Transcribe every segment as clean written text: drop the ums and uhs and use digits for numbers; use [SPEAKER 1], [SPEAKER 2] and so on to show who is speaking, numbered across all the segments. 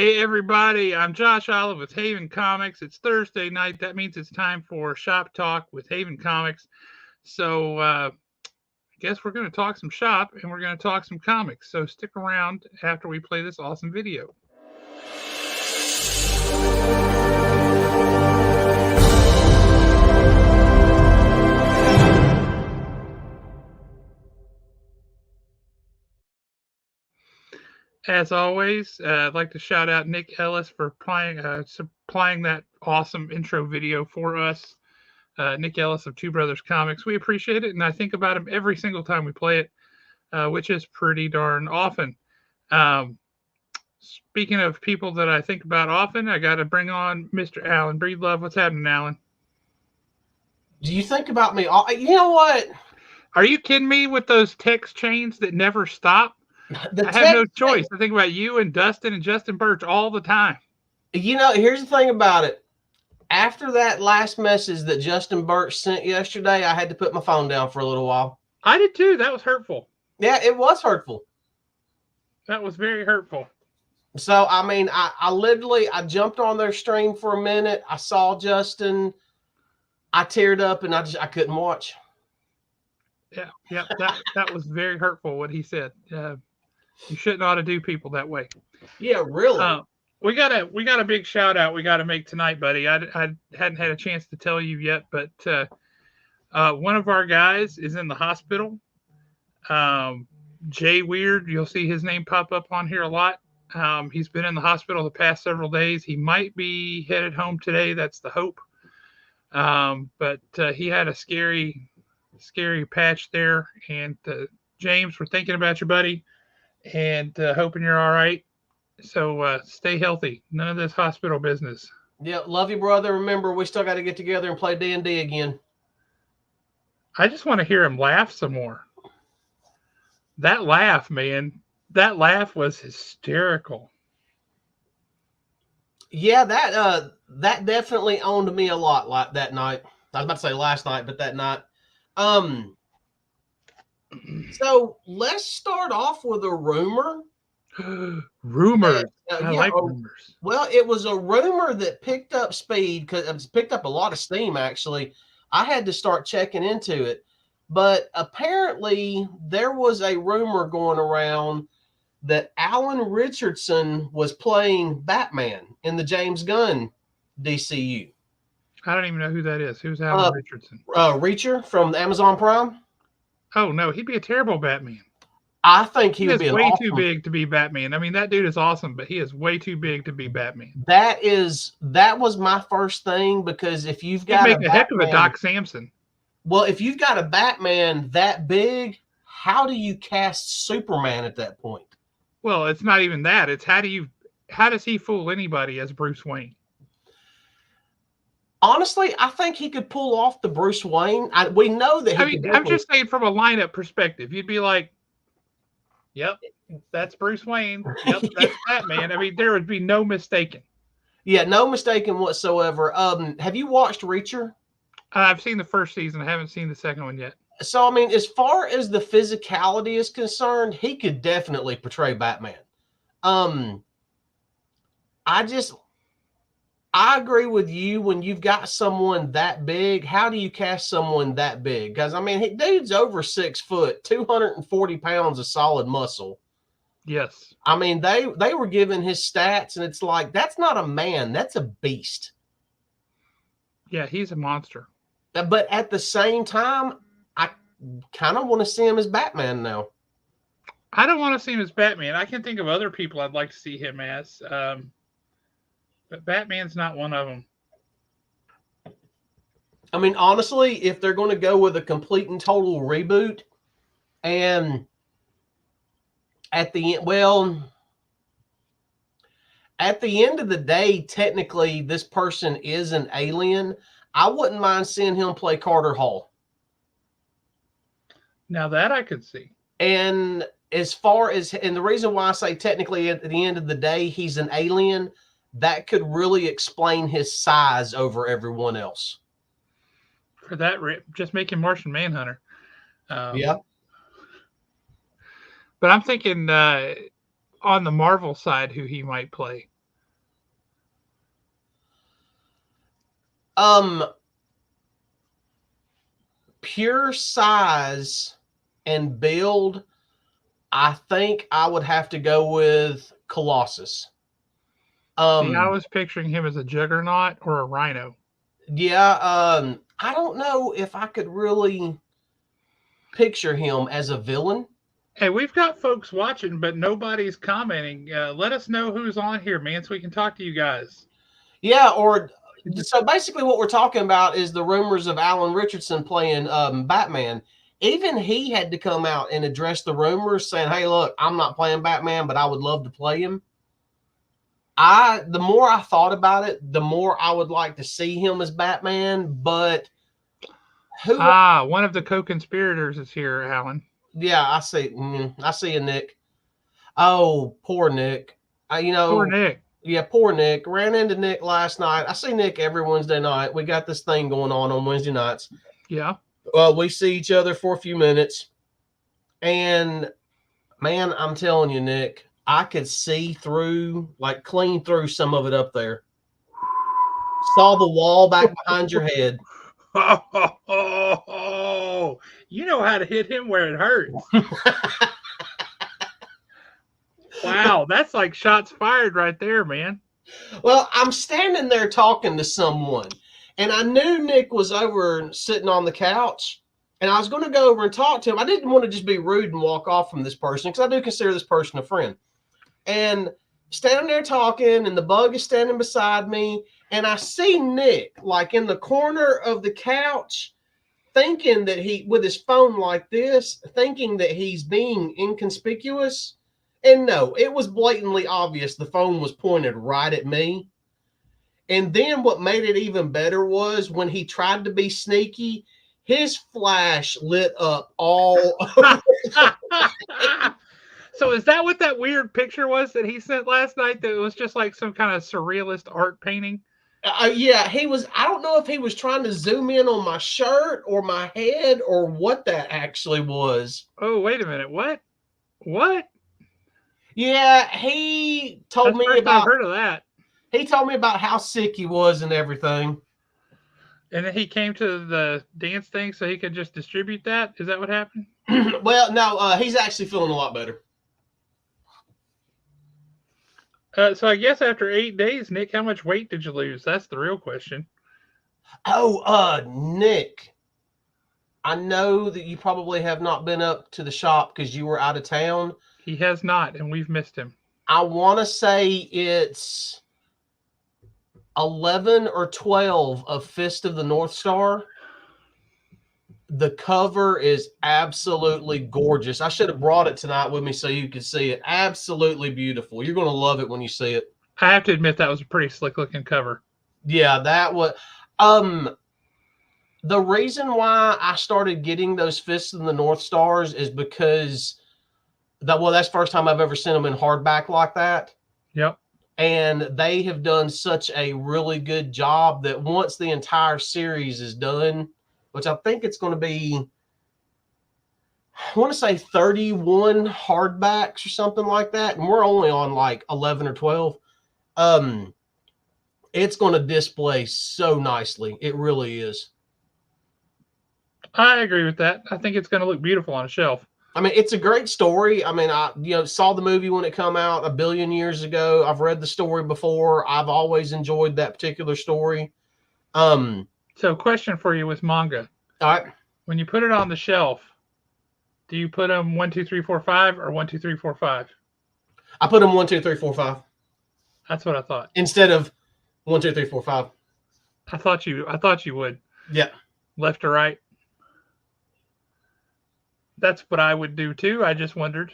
[SPEAKER 1] Hey everybody, I'm Josh Olive with Haven Comics. It's Thursday night. That means it's time for Shop Talk with Haven Comics. So I guess we're going to talk some shop and we're going to talk some comics. So stick around after we play this awesome video. As always, I'd like to shout out Nick Ellis for supplying that awesome intro video for us. Nick Ellis of Two Brothers Comics. We appreciate it, and I think about him every single time we play it, which is pretty darn often. Speaking of people that I think about often, I got to bring on Mr. Alan Breedlove. What's happening, Alan?
[SPEAKER 2] Do you think about me? You know what?
[SPEAKER 1] Are you kidding me with those text chains that never stop? I have no choice. I think about you and Dustin and Justin Birch all the time.
[SPEAKER 2] You know, here's the thing about it. After that last message that Justin Birch sent yesterday, I had to put my phone down for a little while.
[SPEAKER 1] I did too. That was hurtful.
[SPEAKER 2] Yeah, it was hurtful.
[SPEAKER 1] That was very hurtful.
[SPEAKER 2] So, I mean, I jumped on their stream for a minute. I saw Justin. I teared up and I couldn't watch.
[SPEAKER 1] Yeah. That was very hurtful what he said. You shouldn't ought to do people that way.
[SPEAKER 2] Yeah, really.
[SPEAKER 1] We got a big shout out we got to make tonight, buddy. I hadn't had a chance to tell you yet, but one of our guys is in the hospital. Jay Weird, you'll see his name pop up on here a lot. He's been in the hospital the past several days. He might be headed home today. That's the hope. But he had a scary patch there. And James, we're thinking about you, buddy, and hoping you're all right. So stay healthy. None of this hospital business.
[SPEAKER 2] Yeah, love you, brother. Remember, we still got to get together and play D&D again.
[SPEAKER 1] I just want to hear him laugh some more. That laugh, man. That laugh was hysterical.
[SPEAKER 2] Yeah, that definitely owned me a lot like that night. I was about to say last night, but that night. So let's start off with a rumor.
[SPEAKER 1] Rumors. I like rumors.
[SPEAKER 2] Well, it was a rumor that picked up speed because it's picked up a lot of steam, actually. I had to start checking into it. But apparently there was a rumor going around that Alan Richardson was playing Batman in the James Gunn DCU.
[SPEAKER 1] I don't even know who that is. Who's Alan Richardson?
[SPEAKER 2] Reacher from Amazon Prime.
[SPEAKER 1] Oh, no. He'd be a terrible Batman.
[SPEAKER 2] I think he would be
[SPEAKER 1] way too big to be Batman. I mean, that dude is awesome, but he is way too big to be Batman.
[SPEAKER 2] That was my first thing, because if you've got
[SPEAKER 1] a heck of a Doc Samson.
[SPEAKER 2] Well, if you've got a Batman that big, how do you cast Superman at that point?
[SPEAKER 1] Well, it's not even that. It's how does he fool anybody as Bruce Wayne?
[SPEAKER 2] Honestly, I think he could pull off the Bruce Wayne. We know that
[SPEAKER 1] I'm just saying from a lineup perspective. You'd be like, yep, that's Bruce Wayne. Yep, that's Batman. I mean, there would be no mistaking.
[SPEAKER 2] Yeah, no mistaking whatsoever. Have you watched Reacher?
[SPEAKER 1] I've seen the first season. I haven't seen the second one yet.
[SPEAKER 2] So, I mean, as far as the physicality is concerned, he could definitely portray Batman. I agree with you. When you've got someone that big, how do you cast someone that big? Because, I mean, dude's over 6 foot, 240 pounds of solid muscle.
[SPEAKER 1] Yes.
[SPEAKER 2] I mean, they were giving his stats, and it's like, that's not a man. That's a beast.
[SPEAKER 1] Yeah, he's a monster.
[SPEAKER 2] But at the same time, I kind of want to see him as Batman now.
[SPEAKER 1] I don't want to see him as Batman. I can think of other people I'd like to see him as. But Batman's not one of them.
[SPEAKER 2] I mean, honestly, if they're going to go with a complete and total reboot, and at the end of the day, technically, this person is an alien. I wouldn't mind seeing him play Carter Hall.
[SPEAKER 1] Now that I could see.
[SPEAKER 2] And the reason why I say technically at the end of the day, he's an alien, that could really explain his size over everyone else.
[SPEAKER 1] For that, just make him Martian Manhunter.
[SPEAKER 2] Yeah.
[SPEAKER 1] But I'm thinking on the Marvel side who he might play.
[SPEAKER 2] Um, pure size and build, I think I would have to go with Colossus.
[SPEAKER 1] See, I
[SPEAKER 2] Um,
[SPEAKER 1] was picturing him as a juggernaut or a rhino.
[SPEAKER 2] yeah, I don't know if I could really picture him as a villain.
[SPEAKER 1] Hey, we've got folks watching, but nobody's commenting. Let us know who's on here, man, so we can talk to you guys.
[SPEAKER 2] Yeah, or so basically what we're talking about is the rumors of Alan Richardson playing Batman. Even he had to come out and address the rumors saying, "Hey, look, I'm not playing Batman, but I would love to play him." The more I thought about it, the more I would like to see him as Batman, but who
[SPEAKER 1] Ah, one of the co-conspirators is here, Alan.
[SPEAKER 2] yeah, I see a Nick. Oh, poor Nick. You
[SPEAKER 1] Poor
[SPEAKER 2] know,
[SPEAKER 1] Nick.
[SPEAKER 2] yeah, poor Nick. Ran into Nick last night. I see Nick every Wednesday night. We got this thing going on Wednesday nights.
[SPEAKER 1] Yeah.
[SPEAKER 2] We see each other for a few minutes, and man, I'm telling you, Nick, I could see through, like clean through some of it up there. Saw the wall back behind your head.
[SPEAKER 1] Oh, you know how to hit him where it hurts. Wow, that's like shots fired right there, man.
[SPEAKER 2] Well, I'm standing there talking to someone, and I knew Nick was over sitting on the couch, and I was going to go over and talk to him. I didn't want to just be rude and walk off from this person because I do consider this person a friend. And standing there talking, and the bug is standing beside me, and I see Nick like in the corner of the couch, thinking that he, with his phone like this, thinking that he's being inconspicuous. And no, it was blatantly obvious the phone was pointed right at me. And then what made it even better was when he tried to be sneaky, his flash lit up all.
[SPEAKER 1] So is that what that weird picture was that he sent last night? That it was just like some kind of surrealist art painting?
[SPEAKER 2] Yeah, he was. I don't know if he was trying to zoom in on my shirt or my head or what that actually was.
[SPEAKER 1] Oh, wait a minute. What? What?
[SPEAKER 2] Yeah, he told
[SPEAKER 1] That's the
[SPEAKER 2] me
[SPEAKER 1] first I've
[SPEAKER 2] about
[SPEAKER 1] heard of that.
[SPEAKER 2] how sick he was and everything.
[SPEAKER 1] And then he came to the dance thing so he could just distribute that. Is that what happened?
[SPEAKER 2] Well, no, he's actually feeling a lot better.
[SPEAKER 1] So I guess after 8 days, Nick, how much weight did you lose? That's the real question.
[SPEAKER 2] Oh, Nick, I know that you probably have not been up to the shop because you were out of town.
[SPEAKER 1] He has not, and we've missed him.
[SPEAKER 2] I want to say it's 11 or 12 of Fist of the North Star. The cover is absolutely gorgeous. I should have brought it tonight with me so you could see it. Absolutely beautiful. You're going to love it when you see it.
[SPEAKER 1] I have to admit that was a pretty slick looking cover.
[SPEAKER 2] Yeah, that was. The reason why I started getting those Fists of the North Stars is because that's the first time I've ever seen them in hardback like that.
[SPEAKER 1] Yep.
[SPEAKER 2] And they have done such a really good job that once the entire series is done, which I think it's going to be, I want to say 31 hardbacks or something like that, and we're only on like 11 or 12. It's going to display so nicely. It really is.
[SPEAKER 1] I agree with that. I think it's going to look beautiful on a shelf.
[SPEAKER 2] I mean, it's a great story. I mean, I saw the movie when it came out a billion years ago. I've read the story before. I've always enjoyed that particular story.
[SPEAKER 1] So, question for you with manga:
[SPEAKER 2] All right,
[SPEAKER 1] when you put it on the shelf, do you put them 1, 2, 3, 4, 5, or 1, 2, 3, 4, 5?
[SPEAKER 2] I put them 1, 2, 3, 4, 5
[SPEAKER 1] That's what I thought.
[SPEAKER 2] instead of 1, 2, 3, 4, 5.
[SPEAKER 1] I thought you would.
[SPEAKER 2] Yeah.
[SPEAKER 1] Left or right? That's what I would do too. I just wondered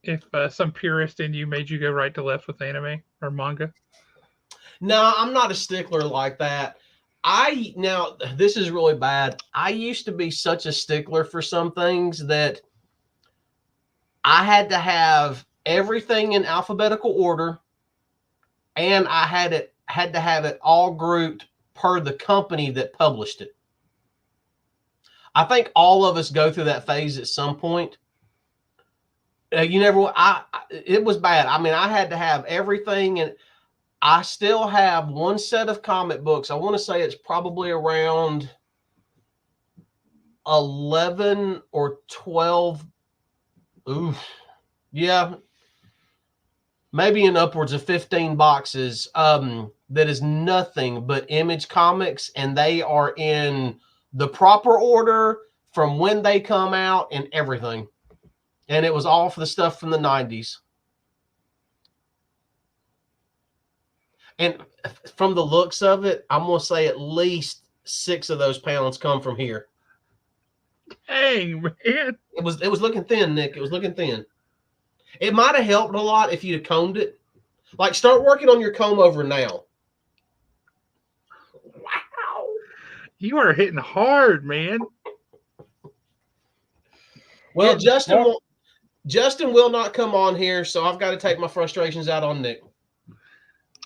[SPEAKER 1] if some purist in you made you go right to left with anime or manga.
[SPEAKER 2] No, I'm not a stickler like that. Now this is really bad. I used to be such a stickler for some things that I had to have everything in alphabetical order, and I had to have it all grouped per the company that published it. I think all of us go through that phase at some point. It was bad. I mean, I had to have everything, and I still have one set of comic books. I want to say it's probably around 11 or 12. Oof. Yeah. Maybe in upwards of 15 boxes. That is nothing but Image comics, and they are in the proper order from when they come out and everything. And it was all for the stuff from the 90s. And from the looks of it, I'm going to say at least 6 of those pounds come from here.
[SPEAKER 1] Dang, man.
[SPEAKER 2] It was looking thin, Nick. It was looking thin. It might have helped a lot if you'd have combed it. Like, start working on your comb over now. Wow.
[SPEAKER 1] You are hitting hard, man.
[SPEAKER 2] Well, Justin will not come on here, so I've got to take my frustrations out on Nick.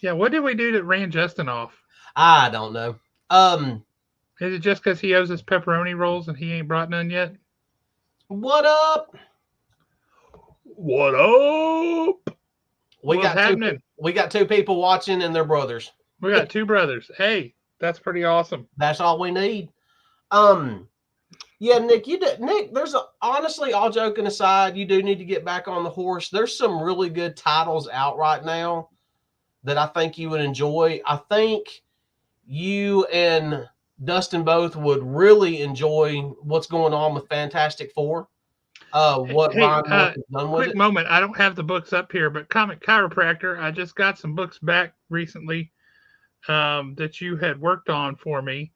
[SPEAKER 1] Yeah, what did we do that ran Justin off?
[SPEAKER 2] I don't know.
[SPEAKER 1] Is it just because he owes us pepperoni rolls and he ain't brought none yet?
[SPEAKER 2] What up?
[SPEAKER 1] What up?
[SPEAKER 2] We got 2 people watching and they're brothers.
[SPEAKER 1] We got 2 brothers. Hey, that's pretty awesome.
[SPEAKER 2] That's all we need. Yeah, Nick, Nick, honestly, all joking aside, you do need to get back on the horse. There's some really good titles out right now that I think you would enjoy. I think you and Dustin both would really enjoy what's going on with Fantastic Four. What Ryan has done with it.
[SPEAKER 1] Quick moment. I don't have the books up here, but Comic Chiropractor, I just got some books back recently that you had worked on for me.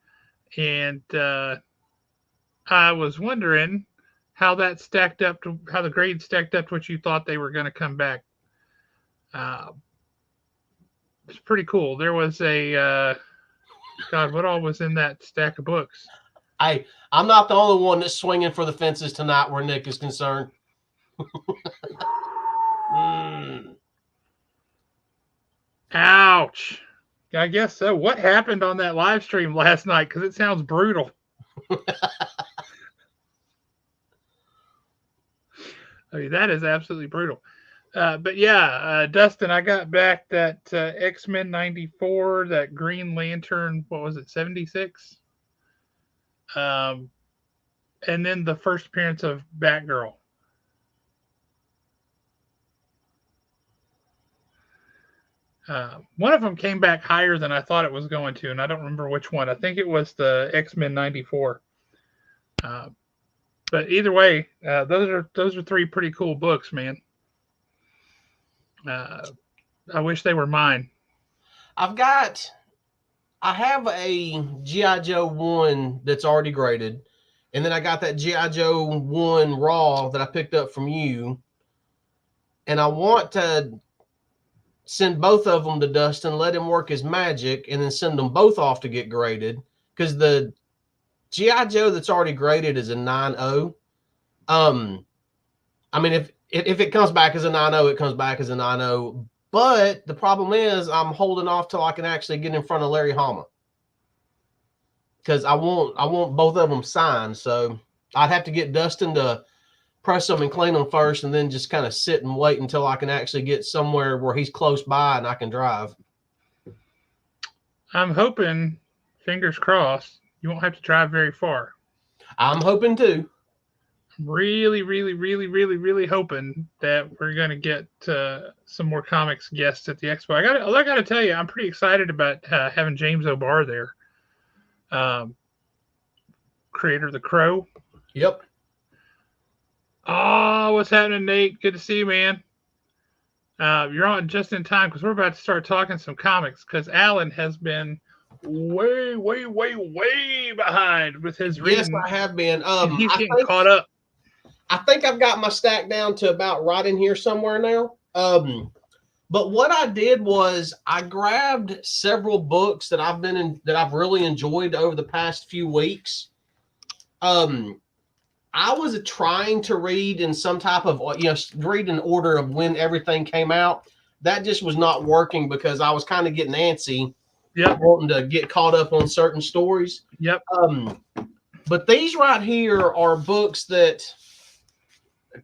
[SPEAKER 1] And I was wondering how that stacked up to how the grades stacked up to what you thought they were going to come back. It's pretty cool. There was a God, what all was in that stack of books?
[SPEAKER 2] I'm not the only one that's swinging for the fences tonight where Nick is concerned.
[SPEAKER 1] Ouch. I guess so. What happened on that live stream last night? Because it sounds brutal. I mean, that is absolutely brutal. But yeah, Dustin, I got back that X-Men 94, that Green Lantern, what was it, 76? And then the first appearance of Batgirl. One of them came back higher than I thought it was going to, and I don't remember which one. I think it was the X-Men 94. But either way, those are 3 pretty cool books, man. I wish they were mine.
[SPEAKER 2] I have a G.I. Joe 1 that's already graded. And then I got that G.I. Joe 1 Raw that I picked up from you. And I want to send both of them to Dustin, let him work his magic, and then send them both off to get graded. Because the G.I. Joe that's already graded is a 9.0. I mean, if it comes back as a 9.0, it comes back as a 9.0. But the problem is I'm holding off till I can actually get in front of Larry Hama. Because I want both of them signed. So I'd have to get Dustin to press them and clean them first, and then just kind of sit and wait until I can actually get somewhere where he's close by and I can drive.
[SPEAKER 1] I'm hoping, fingers crossed, you won't have to drive very far.
[SPEAKER 2] I'm hoping too.
[SPEAKER 1] I'm really, really, really, really, really hoping that we're going to get some more comics guests at the expo. I got to tell you, I'm pretty excited about having James O'Barr there. Creator of The Crow.
[SPEAKER 2] Yep.
[SPEAKER 1] Oh, what's happening, Nate? Good to see you, man. You're on just in time because we're about to start talking some comics because Alan has been way, way, way, way behind with his reading.
[SPEAKER 2] Yes, I have been.
[SPEAKER 1] He's getting caught up.
[SPEAKER 2] I think I've got my stack down to about right in here somewhere now. But what I did was I grabbed several books that I've really enjoyed over the past few weeks. I was trying to read in some type of, read in order of when everything came out. That just was not working because I was kind of getting antsy.
[SPEAKER 1] Yep.
[SPEAKER 2] Wanting to get caught up on certain stories.
[SPEAKER 1] Yep.
[SPEAKER 2] But these right here are books that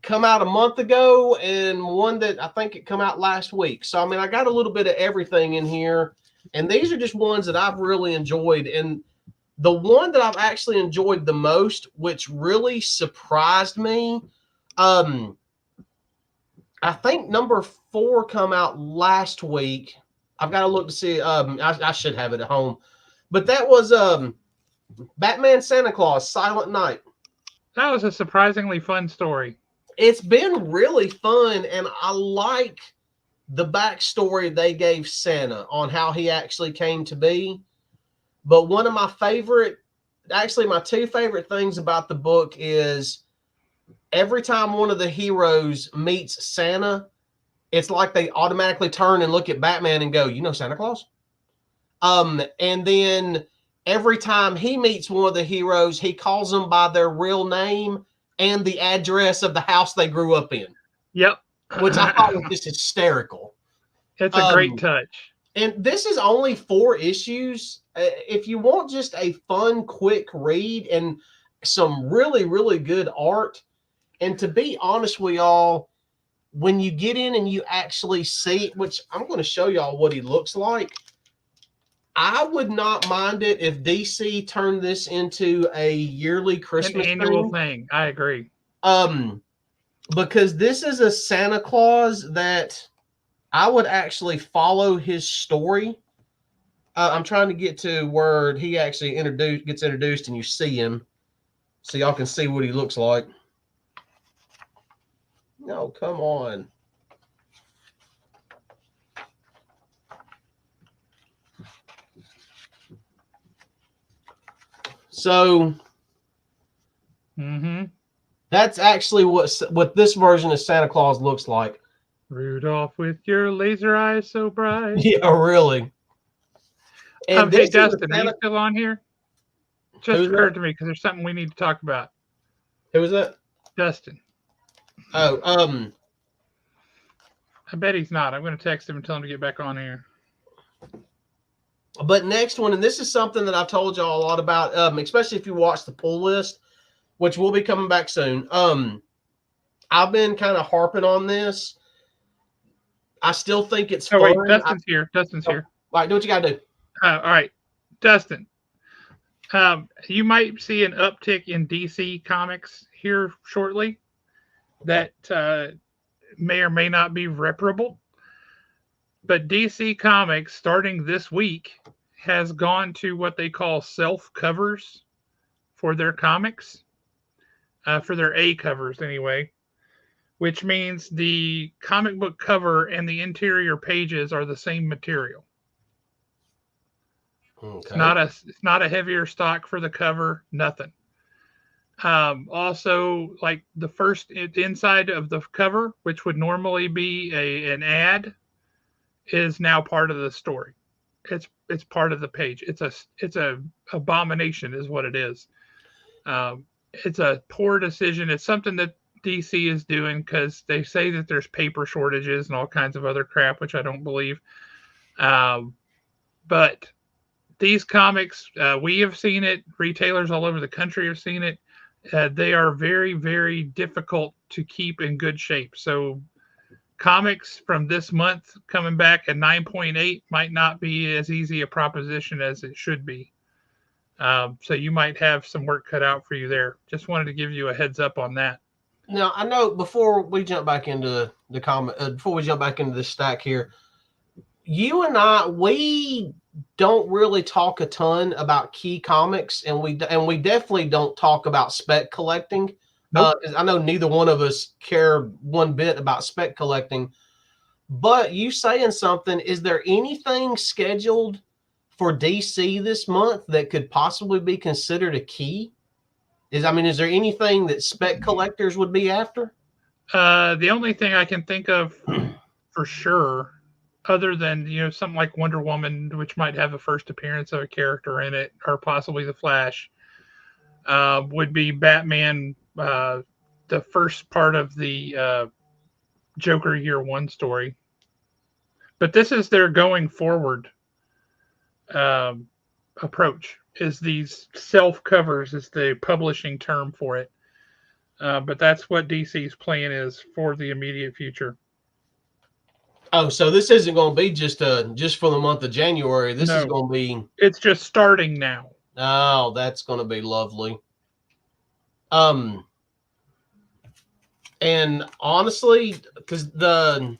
[SPEAKER 2] come out a month ago and one that I think it come out last week. So I mean, I got a little bit of everything in here, and these are just ones that I've really enjoyed. And the one that I've actually enjoyed the most, which really surprised me, I think number 4 come out last week. I've got to look to see. I should have it at home, but that was Batman Santa Claus Silent Night.
[SPEAKER 1] That was a surprisingly fun story.
[SPEAKER 2] It's been really fun, and I like the backstory they gave Santa on how he actually came to be. But one of my favorite, actually, my 2 favorite things about the book is every time one of the heroes meets Santa, it's like they automatically turn and look at Batman and go, "You know Santa Claus?" And then every time he meets one of the heroes, he calls them by their real name and the address of the house they grew up in.
[SPEAKER 1] Yep.
[SPEAKER 2] Which I thought was just hysterical.
[SPEAKER 1] It's a great touch.
[SPEAKER 2] And this is only 4 issues. If you want just a fun, quick read and some really, really good art, and to be honest with y'all, when you get in and you actually see, which I'm going to show y'all what he looks like, I would not mind it if DC turned this into a yearly Christmas
[SPEAKER 1] An annual thing. I agree.
[SPEAKER 2] Because this is a Santa Claus that I would actually follow his story. I'm trying to get to where he actually gets introduced and you see him, so y'all can see what he looks like. No, come on. So that's actually what this version of Santa Claus looks like.
[SPEAKER 1] Rudolph with your laser eyes so bright.
[SPEAKER 2] Yeah, really.
[SPEAKER 1] And hey, Dustin, are you still on here? Just occurred to me because there's something we need to talk about.
[SPEAKER 2] Who was that?
[SPEAKER 1] Dustin.
[SPEAKER 2] Oh,
[SPEAKER 1] I bet he's not. I'm going to text him and tell him to get back on here.
[SPEAKER 2] But next one, and this is something that I've told y'all a lot about, especially if you watch the pull list, which will be coming back soon. I've been kind of harping on this. I still think it's fun.
[SPEAKER 1] Wait, Dustin's here. Dustin's here.
[SPEAKER 2] All right, do what you got to do.
[SPEAKER 1] All right, Dustin. You might see an uptick in DC comics here shortly that may or may not be reparable. But DC Comics, starting this week, has gone to what they call self covers for their comics, for their A covers anyway, which means the comic book cover and the interior pages are the same material. Okay. It's not a heavier stock for the cover, nothing. Also, like the inside of the cover, which would normally be an ad, is now part of the story. It's part of the page. It's a abomination, is what it is. It's a poor decision. It's something that DC is doing because they say that there's paper shortages and all kinds of other crap, which I don't believe. But these comics, we have seen it. Retailers all over the country have seen it. They are very, very difficult to keep in good shape. So comics from this month coming back at 9.8 might not be as easy a proposition as it should be. So you might have some work cut out for you there. Just wanted to give you a heads up on that.
[SPEAKER 2] Now, I know before we jump back into the comment, before we jump back into the stack here, you and I, we don't really talk a ton about key comics, and we definitely don't talk about spec collecting. Nope. I know neither one of us care one bit about spec collecting, but you saying something, is there anything scheduled for DC this month that could possibly be considered a key? Is there anything that spec collectors would be after?
[SPEAKER 1] The only thing I can think of for sure, other than something like Wonder Woman, which might have a first appearance of a character in it, or possibly the Flash, would be Batman. The first part of the Joker Year One story, but this is their going forward approach. Is these self covers is the publishing term for it. But that's what DC's plan is for the immediate future.
[SPEAKER 2] Oh, so this isn't going to be just for the month of January. This is
[SPEAKER 1] No,
[SPEAKER 2] going to be.
[SPEAKER 1] it's just starting now.
[SPEAKER 2] Oh, that's going to be lovely. Um, and honestly, because the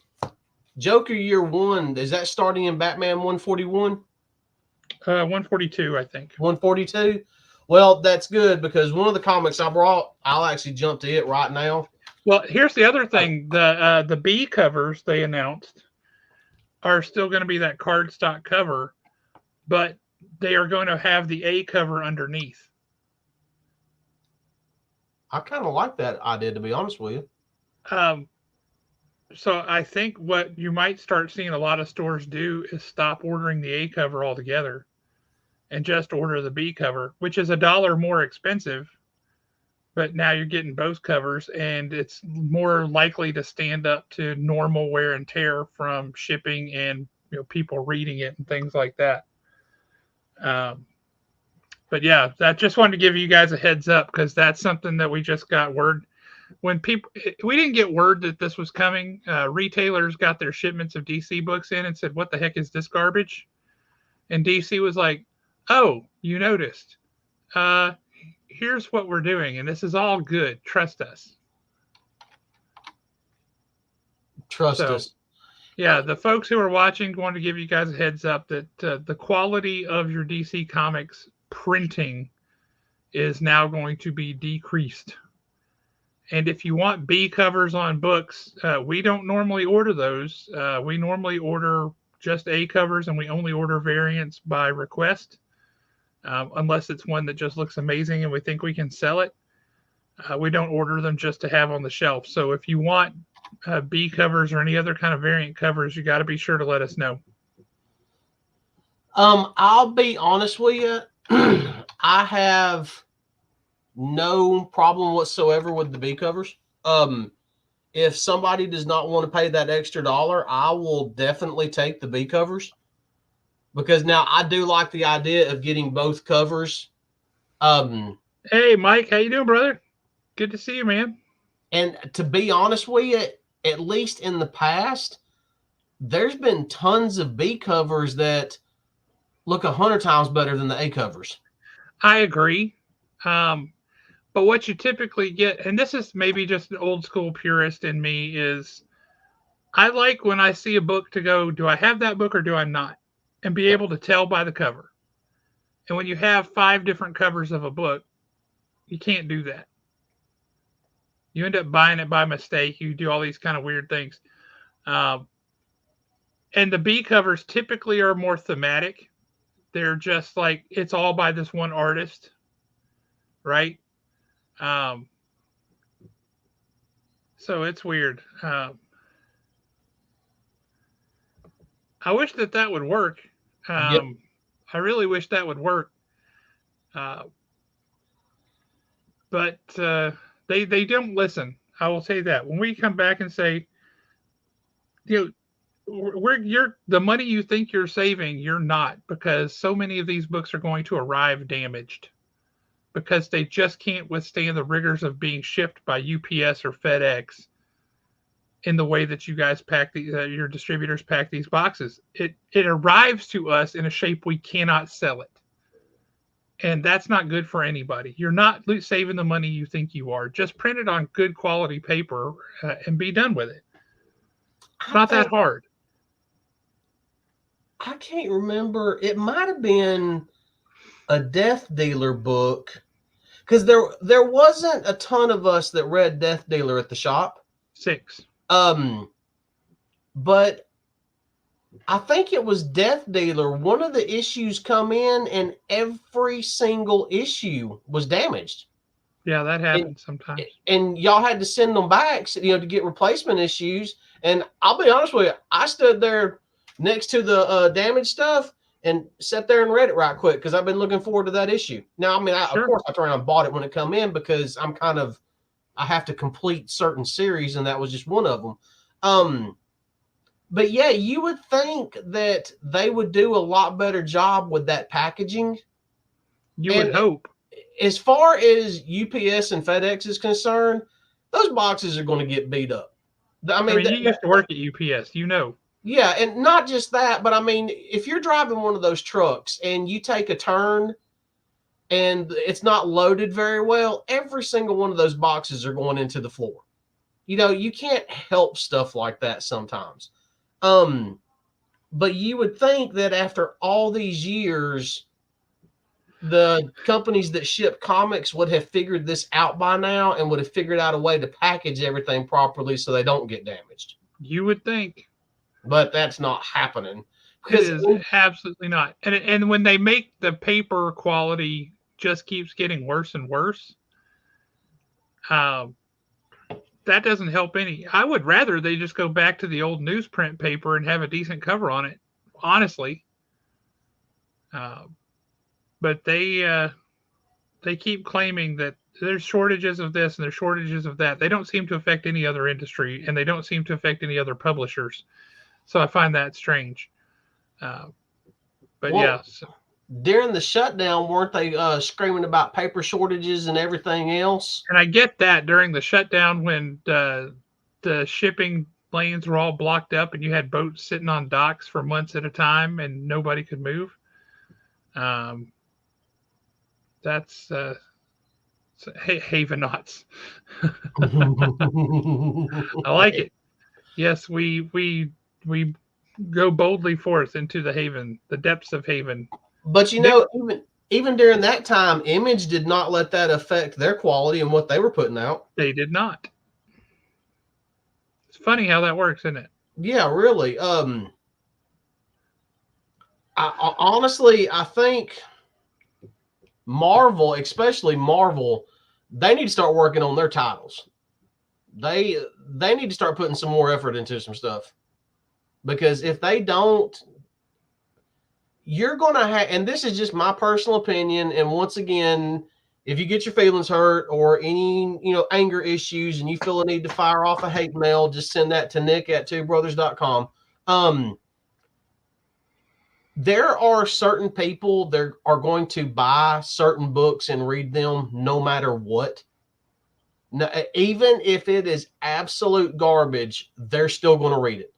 [SPEAKER 2] Joker Year One is that starting in Batman 141,
[SPEAKER 1] 142, I think.
[SPEAKER 2] 142. Well, that's good because one of the comics I brought, I'll actually jump to it right now.
[SPEAKER 1] Well, here's the other
[SPEAKER 2] Oh,
[SPEAKER 1] thing: the B covers they announced are still going to be that cardstock cover, but they are going to have the A cover underneath.
[SPEAKER 2] I kind of like that idea, to be honest with you.
[SPEAKER 1] Um, so I think what you might start seeing a lot of stores do is stop ordering the A cover altogether and just order the B cover, which is $1 more expensive. But now you're getting both covers, and it's more likely to stand up to normal wear and tear from shipping and people reading it and things like that. Um, but yeah, that just wanted to give you guys a heads up because that's something that we just got word when people we didn't get word that this was coming. Retailers got their shipments of DC books in and said, "What the heck is this garbage?" And DC was like, "Oh, you noticed? Uh, Here's what we're doing, and this is all good. Trust us."
[SPEAKER 2] Trust
[SPEAKER 1] So
[SPEAKER 2] us.
[SPEAKER 1] yeah, the folks who are watching want to give you guys a heads up that the quality of your DC Comics printing is now going to be decreased. And if you want B covers on books, we don't normally order those. We normally order just A covers, and we only order variants by request, unless it's one that just looks amazing and we think we can sell it. We don't order them just to have on the shelf. So if you want B covers or any other kind of variant covers, you got to be sure to let us know.
[SPEAKER 2] I'll be honest with you. I have no problem whatsoever with the B covers. If somebody does not want to pay that extra dollar, I will definitely take the B covers because now I do like the idea of getting both covers.
[SPEAKER 1] Hey, Mike, how you doing, brother? Good to see you, man.
[SPEAKER 2] And to be honest with you, at least in the past, there's been tons of B covers that look 100 times better than the A covers.
[SPEAKER 1] I agree. Um, but what you typically get, and this is maybe just an old school purist in me, is I like when I see a book to go, do I have that book or do I not? And be able to tell by the cover. And when you have 5 different covers of a book, you can't do that. You end up buying it by mistake. You do all these kind of weird things. Um, and the B covers typically are more thematic. They're just like it's all by this one artist, right? Um, so it's weird. I wish that would work.
[SPEAKER 2] Yep.
[SPEAKER 1] I really wish that would work. Uh, but they don't listen. I will say that when we come back and say, you we're you're the money you think you're saving, you're not because so many of these books are going to arrive damaged because they just can't withstand the rigors of being shipped by UPS or FedEx in the way that you guys pack your distributors pack these boxes. It arrives to us in a shape we cannot sell it. And that's not good for anybody. You're not saving the money you think you are. Just print it on good quality paper and be done with it. It's
[SPEAKER 2] I
[SPEAKER 1] not that
[SPEAKER 2] think
[SPEAKER 1] hard.
[SPEAKER 2] I can't remember. It might have been a Death Dealer book because there wasn't a ton of us that read Death Dealer at the shop.
[SPEAKER 1] 6.
[SPEAKER 2] Um, but I think it was Death Dealer. One of the issues come in, and every single issue was damaged.
[SPEAKER 1] Yeah, that
[SPEAKER 2] And
[SPEAKER 1] happens sometimes.
[SPEAKER 2] and y'all had to send them back, to get replacement issues. And I'll be honest with you, I stood there next to the damaged stuff and sat there and read it right quick because I've been looking forward to that issue. Now, I mean, of
[SPEAKER 1] Sure.
[SPEAKER 2] course, I turned around and bought it when it come in because I have to complete certain series, and that was just one of them. But yeah, you would think that they would do a lot better job with that packaging.
[SPEAKER 1] You would
[SPEAKER 2] And
[SPEAKER 1] hope.
[SPEAKER 2] as far as UPS and FedEx is concerned, those boxes are going to get beat up. I
[SPEAKER 1] I
[SPEAKER 2] mean,
[SPEAKER 1] mean, you used to work at UPS, you know.
[SPEAKER 2] yeah, and not just that, but I mean, if you're driving one of those trucks and you take a turn and it's not loaded very well, every single one of those boxes are going into the floor. You know, you can't help stuff like that sometimes. But you would think that after all these years, the companies that ship comics would have figured this out by now and would have figured out a way to package everything properly so they don't get damaged.
[SPEAKER 1] You would think.
[SPEAKER 2] But that's not happening
[SPEAKER 1] It
[SPEAKER 2] because
[SPEAKER 1] is absolutely not. And when they make the paper quality just keeps getting worse and worse, um, that doesn't help any. I would rather they just go back to the old newsprint paper and have a decent cover on it, honestly. Uh, but they keep claiming that there's shortages of this and there's shortages of that. They don't seem to affect any other industry, and they don't seem to affect any other publishers. So I find that strange. Uh, but
[SPEAKER 2] well,
[SPEAKER 1] yeah, so,
[SPEAKER 2] during the shutdown, weren't they screaming about paper shortages and everything else?
[SPEAKER 1] and I get that during the shutdown when the shipping lanes were all blocked up and you had boats sitting on docks for months at a time and nobody could move. Um, that's Havenites. I like it. Yes, we go boldly forth into the haven, the depths of haven.
[SPEAKER 2] But you
[SPEAKER 1] Nick,
[SPEAKER 2] know, even during that time, Image did not let that affect their quality and what they were putting out.
[SPEAKER 1] they did not. It's funny how that works, isn't it?
[SPEAKER 2] Yeah, really. Honestly, I think Marvel, especially Marvel, they need to start working on their titles. They need to start putting some more effort into some stuff because if they don't, you're gonna have. And this is just my personal opinion. And once again, if you get your feelings hurt or any anger issues and you feel a need to fire off a hate mail, just send that to nick@twobrothers.com. There are certain people that are going to buy certain books and read them no matter what. Now, even if it is absolute garbage, they're still going to read it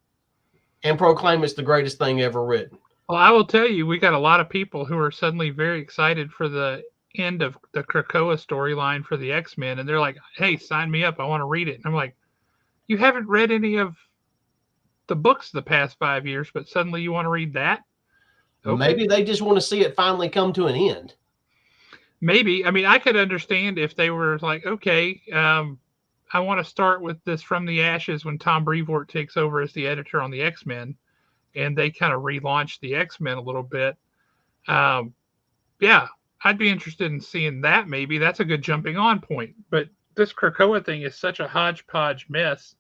[SPEAKER 2] and proclaim it's the greatest thing ever written.
[SPEAKER 1] Well, I will tell you, we got a lot of people who are suddenly very excited for the end of the Krakoa storyline for the X-Men, and they're like, "Hey, sign me up! I want to read it." And I'm like, "You haven't read any of the books the past 5 years, but suddenly you want to read that?" Okay.
[SPEAKER 2] Maybe they just want to see it finally come to an end.
[SPEAKER 1] Maybe. I mean, I could understand if they were like, "Okay, I want to start with this From the Ashes when Tom Brevoort takes over as the editor on the X-Men." And they kind of relaunched the X-Men a little bit. Yeah, I'd be interested in seeing that. Maybe that's a good jumping on point. But this Krakoa thing is such a hodgepodge mess.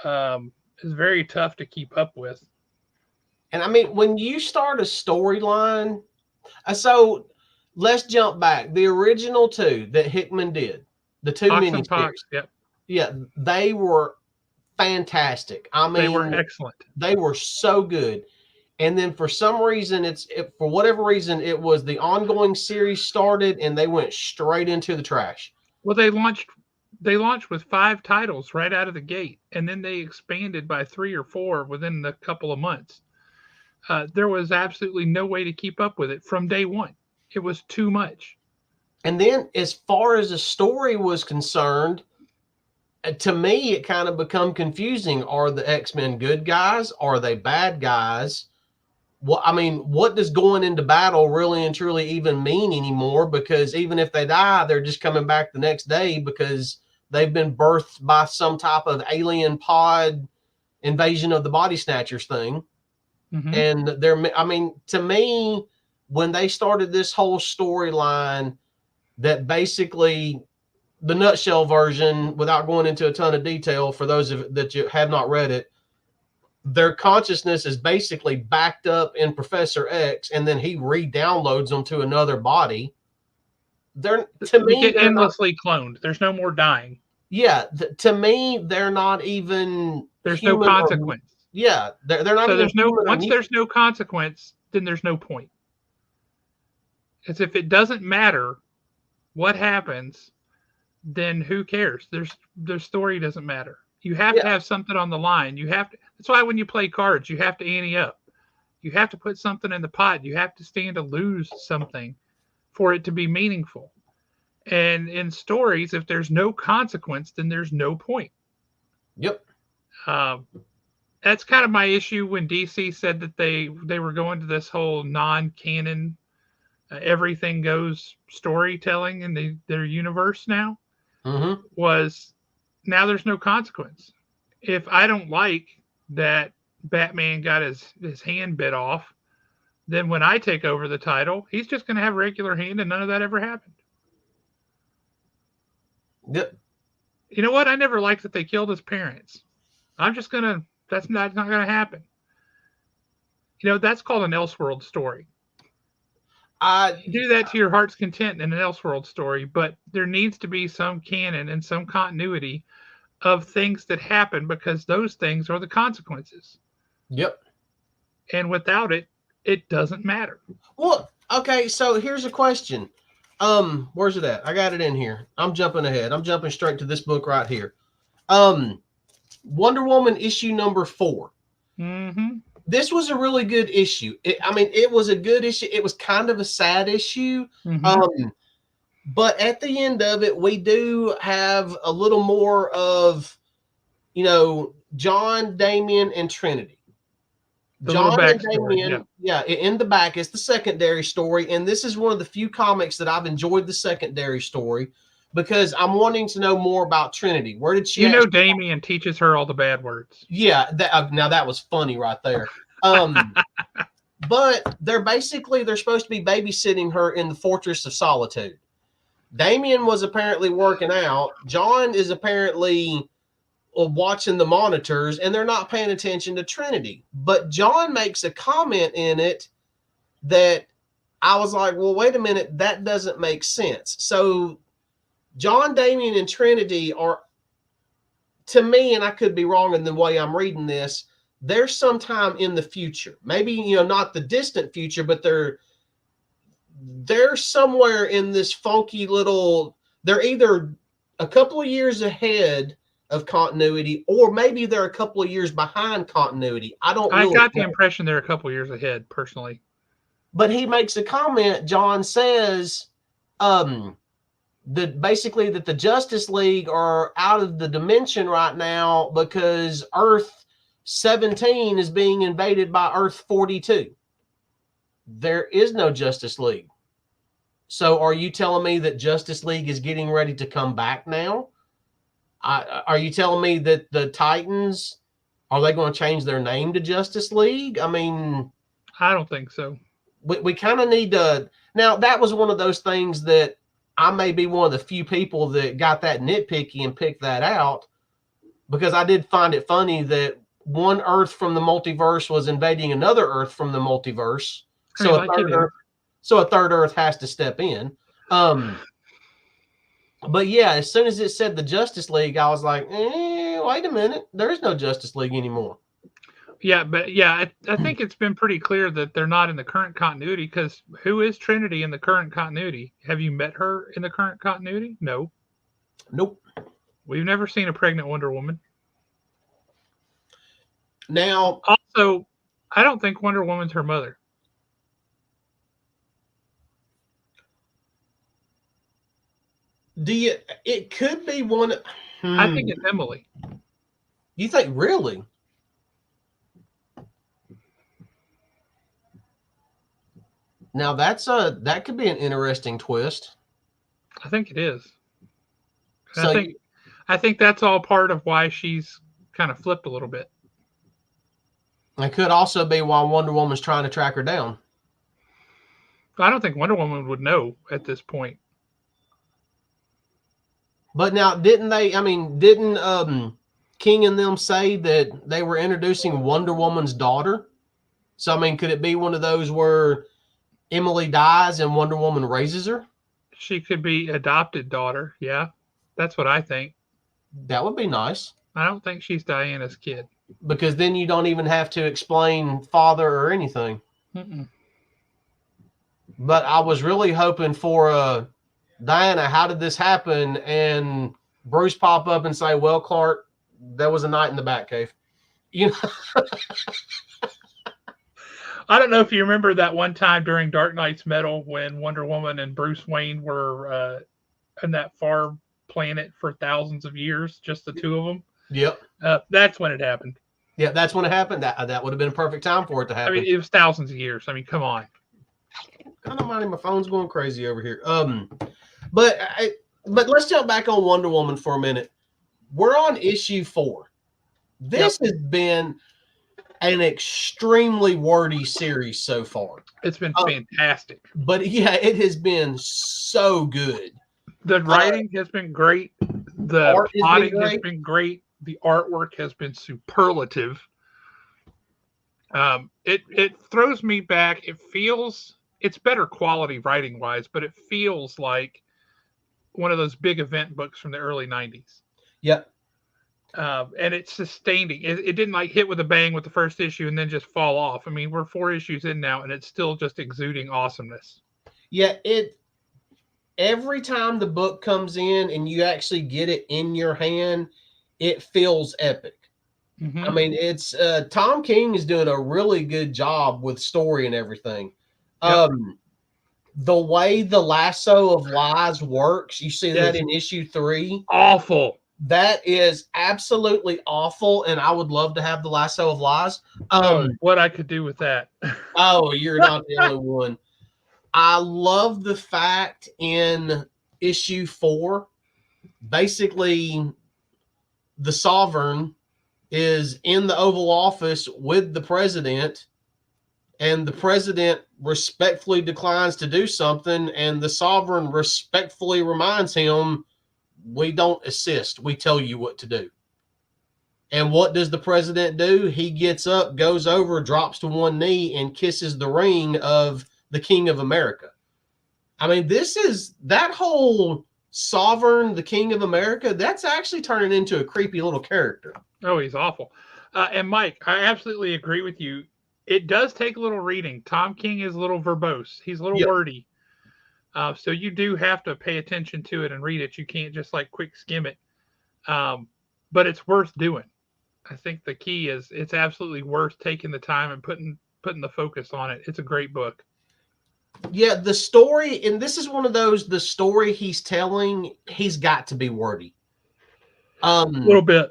[SPEAKER 1] It's very tough to keep up with.
[SPEAKER 2] And I mean, when you start a storyline, so let's jump back. The original two that Hickman did, the two
[SPEAKER 1] Pox and
[SPEAKER 2] miniseries,
[SPEAKER 1] Pox, yep.
[SPEAKER 2] Yeah, they were fantastic. I mean,
[SPEAKER 1] they were excellent.
[SPEAKER 2] They were so good. And then for some reason, for whatever reason, it was the ongoing series started and they went straight into the trash.
[SPEAKER 1] Well, they launched with 5 titles right out of the gate, and then they expanded by 3 or 4 within a couple of months. There was absolutely no way to keep up with it from day one. It was too much.
[SPEAKER 2] And then as far as the story was concerned, to me, it kind of become confusing. Are the X-Men good guys? Are they bad guys? What does going into battle really and truly even mean anymore? Because even if they die, they're just coming back the next day because they've been birthed by some type of alien pod invasion of the body snatchers thing. Mm-hmm. And to me, when they started this whole storyline that basically the nutshell version, without going into a ton of detail for those that you have not read it, their consciousness is basically backed up in Professor X, and then he re-downloads them to another body. They
[SPEAKER 1] get endlessly cloned. There's no more dying.
[SPEAKER 2] Yeah, to me, they're not even.
[SPEAKER 1] There's no consequence.
[SPEAKER 2] Yeah, they're not.
[SPEAKER 1] So there's no. Once there's no consequence, then there's no point. As if it doesn't matter what happens, then who cares? Their story doesn't matter. You have
[SPEAKER 2] Yeah.
[SPEAKER 1] to have something on the line. You have to. That's why when you play cards, you have to ante up. You have to put something in the pot. You have to stand to lose something for it to be meaningful. And in stories, if there's no consequence, then there's no point.
[SPEAKER 2] Yep.
[SPEAKER 1] Um, that's kind of my issue when DC said that they were going to this whole non-canon, everything goes storytelling in their universe now.
[SPEAKER 2] Mm-hmm.
[SPEAKER 1] Was now there's no consequence. If I don't like that Batman got his hand bit off, then when I take over the title, he's just going to have a regular hand, and none of that ever happened.
[SPEAKER 2] Yep.
[SPEAKER 1] You know what? I never liked that they killed his parents. I'm just gonna. That's not gonna happen. You know, that's called an Elseworld story.
[SPEAKER 2] I
[SPEAKER 1] You do that to your heart's content in an Elseworld story, but there needs to be some canon and some continuity of things that happen because those things are the consequences.
[SPEAKER 2] Yep.
[SPEAKER 1] And without it, it doesn't matter.
[SPEAKER 2] Well, okay, so here's a question. Where's it at? I got it in here. I'm jumping ahead. I'm jumping straight to this book right here. Wonder Woman issue number 4.
[SPEAKER 1] Mm-hmm.
[SPEAKER 2] This was a really good issue. It was a good issue. It was kind of a sad issue.
[SPEAKER 1] Mm-hmm.
[SPEAKER 2] But at the end of it, we do have a little more of, John, Damien, and Trinity.
[SPEAKER 1] The little
[SPEAKER 2] John and
[SPEAKER 1] backstory.
[SPEAKER 2] Damien, yeah, in the back is the secondary story. And this is one of the few comics that I've enjoyed the secondary story because I'm wanting to know more about Trinity. Where did she
[SPEAKER 1] Damien teaches her all the bad words.
[SPEAKER 2] Yeah, now that was funny right there. But they're supposed to be babysitting her in the Fortress of Solitude. Damien was apparently working out. John is apparently watching the monitors, and they're not paying attention to Trinity. But John makes a comment in it that I was like, well, wait a minute, that doesn't make sense. So John, Damien, and Trinity are, to me, and I could be wrong in the way I'm reading this, they're sometime in the future. Maybe, not the distant future, but they're somewhere in this funky little, they're either a couple of years ahead of continuity, or maybe they're a couple of years behind continuity. I
[SPEAKER 1] got the impression they're a couple of years ahead, personally.
[SPEAKER 2] But he makes a comment. John says, basically that the Justice League are out of the dimension right now because Earth 17 is being invaded by Earth 42. There is no Justice League. So are you telling me that Justice League is getting ready to come back now? Are you telling me that the Titans, are they going to change their name to Justice League? I
[SPEAKER 1] don't think so.
[SPEAKER 2] We kind of need to. Now, that was one of those things that I may be one of the few people that got that nitpicky and picked that out, because I did find it funny that one Earth from the multiverse was invading another Earth from the multiverse. So a third Earth has to step in. But yeah, as soon as it said the Justice League, I was like, wait a minute. There is no Justice League anymore.
[SPEAKER 1] Yeah, but yeah, I think it's been pretty clear that they're not in the current continuity, because who is Trinity in the current continuity? Have you met her in the current continuity? No.
[SPEAKER 2] Nope.
[SPEAKER 1] We've never seen a pregnant Wonder Woman.
[SPEAKER 2] Now,
[SPEAKER 1] also, I don't think Wonder Woman's her mother.
[SPEAKER 2] It could be one.
[SPEAKER 1] I think it's Emily.
[SPEAKER 2] You think, really? Now that could be an interesting twist.
[SPEAKER 1] I think it is. So I think that's all part of why she's kind of flipped a little bit.
[SPEAKER 2] It could also be why Wonder Woman's trying to track her down.
[SPEAKER 1] I don't think Wonder Woman would know at this point.
[SPEAKER 2] But now, didn't King and them say that they were introducing Wonder Woman's daughter? So, could it be one of those where Emily dies and Wonder Woman raises her?
[SPEAKER 1] She could be adopted daughter. Yeah, that's what I think.
[SPEAKER 2] That would be nice.
[SPEAKER 1] I don't think she's Diana's kid.
[SPEAKER 2] Because then you don't even have to explain father or anything.
[SPEAKER 1] Mm-mm.
[SPEAKER 2] But I was really hoping for Diana, how did this happen? And Bruce pop up and say, well, Clark, there was a night in the Batcave. You know,
[SPEAKER 1] I don't know if you remember that one time during Dark Knight's Metal when Wonder Woman and Bruce Wayne were in that far planet for thousands of years, just the two of them.
[SPEAKER 2] yep.
[SPEAKER 1] That's when it happened.
[SPEAKER 2] Yeah, that's when it happened. That would have been a perfect time for it to
[SPEAKER 1] I mean,
[SPEAKER 2] happen.
[SPEAKER 1] it was thousands of years. I mean, come on.
[SPEAKER 2] I don't mind, my phone's going crazy over here. But let's jump back on Wonder Woman for a minute. We're on issue 4. This has been an extremely wordy series so far.
[SPEAKER 1] It's been fantastic.
[SPEAKER 2] But yeah, it has been so good.
[SPEAKER 1] The writing has been great. The
[SPEAKER 2] Art has been
[SPEAKER 1] plotting has
[SPEAKER 2] great.
[SPEAKER 1] been great. The artwork has been superlative. It throws me back. It's better quality writing wise, but it feels like one of those big event books from the early '90s.
[SPEAKER 2] Yep.
[SPEAKER 1] And it's sustaining. It didn't like hit with a bang with the first issue and then just fall off. I mean, we're 4 issues in now, and it's still just exuding awesomeness.
[SPEAKER 2] Yeah, every time the book comes in and you actually get it in your hand, it feels epic.
[SPEAKER 1] Mm-hmm.
[SPEAKER 2] I mean, it's Tom King is doing a really good job with story and everything.
[SPEAKER 1] Yep.
[SPEAKER 2] The way the lasso of lies works, you see that in issue 3.
[SPEAKER 1] Awful.
[SPEAKER 2] That is absolutely awful, and I would love to have the lasso of lies.
[SPEAKER 1] What I could do with that.
[SPEAKER 2] Oh, you're not the only one. I love the fact in issue 4, basically the Sovereign is in the Oval Office with the president, and the president respectfully declines to do something, and the Sovereign respectfully reminds him, we don't assist, we tell you what to do. And what does the president do? He gets up, goes over, drops to one knee, and kisses the ring of the King of America. I mean, that whole Sovereign, the King of America, that's actually turning into a creepy little character.
[SPEAKER 1] Oh, he's awful. And Mike, I absolutely agree with you. It does take a little reading. Tom King is a little verbose. He's a little wordy. So you do have to pay attention to it and read it. You can't just like quick skim it. But it's worth doing. I think the key is it's absolutely worth taking the time and putting the focus on it. It's a great book.
[SPEAKER 2] Yeah, the story, and this is one of those, the story he's telling, he's got to be wordy.
[SPEAKER 1] A little bit.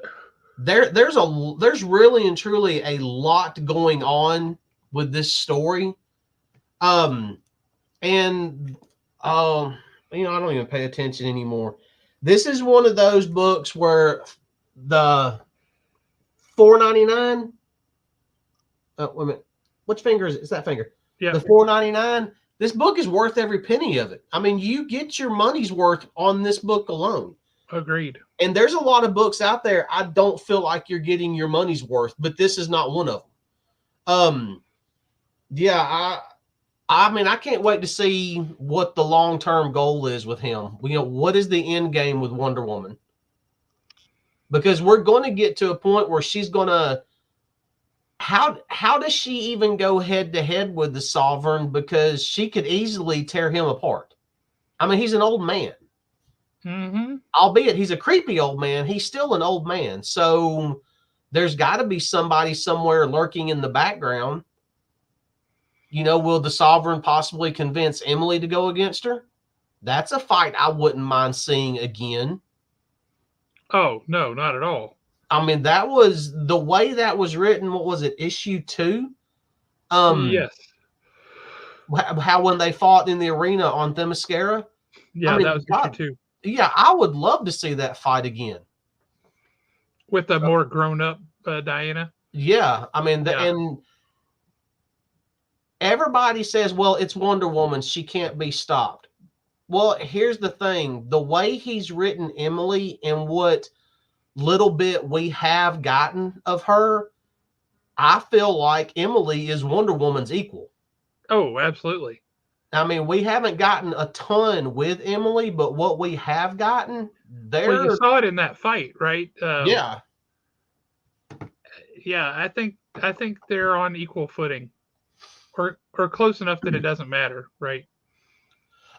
[SPEAKER 2] There's really and truly a lot going on with this story. And I don't even pay attention anymore. This is one of those books where the $4.99. Wait a minute. Which finger is it? It's that finger.
[SPEAKER 1] Yeah.
[SPEAKER 2] The $4.99. This book is worth every penny of it. I mean, you get your money's worth on this book alone.
[SPEAKER 1] Agreed.
[SPEAKER 2] And there's a lot of books out there I don't feel like you're getting your money's worth, but this is not one of them. Yeah, I mean, I can't wait to see what the long-term goal is with him. What is the end game with Wonder Woman? Because we're going to get to a point where she's going to, how does she even go head to head with the Sovereign? Because she could easily tear him apart. I mean, he's an old man.
[SPEAKER 1] Mm-hmm.
[SPEAKER 2] Albeit he's a creepy old man, he's still an old man. So there's got to be somebody somewhere lurking in the background. Will the Sovereign possibly convince Emily to go against her? That's a fight I wouldn't mind seeing again.
[SPEAKER 1] Oh, no, not at all.
[SPEAKER 2] I mean, that was the way that was written. What was it, issue 2?
[SPEAKER 1] Yes.
[SPEAKER 2] How when they fought in the arena on Themyscira?
[SPEAKER 1] Yeah, that was issue 2.
[SPEAKER 2] Yeah, I would love to see that fight again.
[SPEAKER 1] With a more grown-up Diana?
[SPEAKER 2] Yeah, I mean, and everybody says, well, it's Wonder Woman, she can't be stopped. Well, here's the thing. The way he's written Emily and what little bit we have gotten of her, I feel like Emily is Wonder Woman's equal.
[SPEAKER 1] Oh, absolutely.
[SPEAKER 2] I mean, we haven't gotten a ton with Emily, but what we have gotten,
[SPEAKER 1] well, you saw it in that fight, right?
[SPEAKER 2] Yeah.
[SPEAKER 1] Yeah, I think they're on equal footing, or close enough that it doesn't matter, right?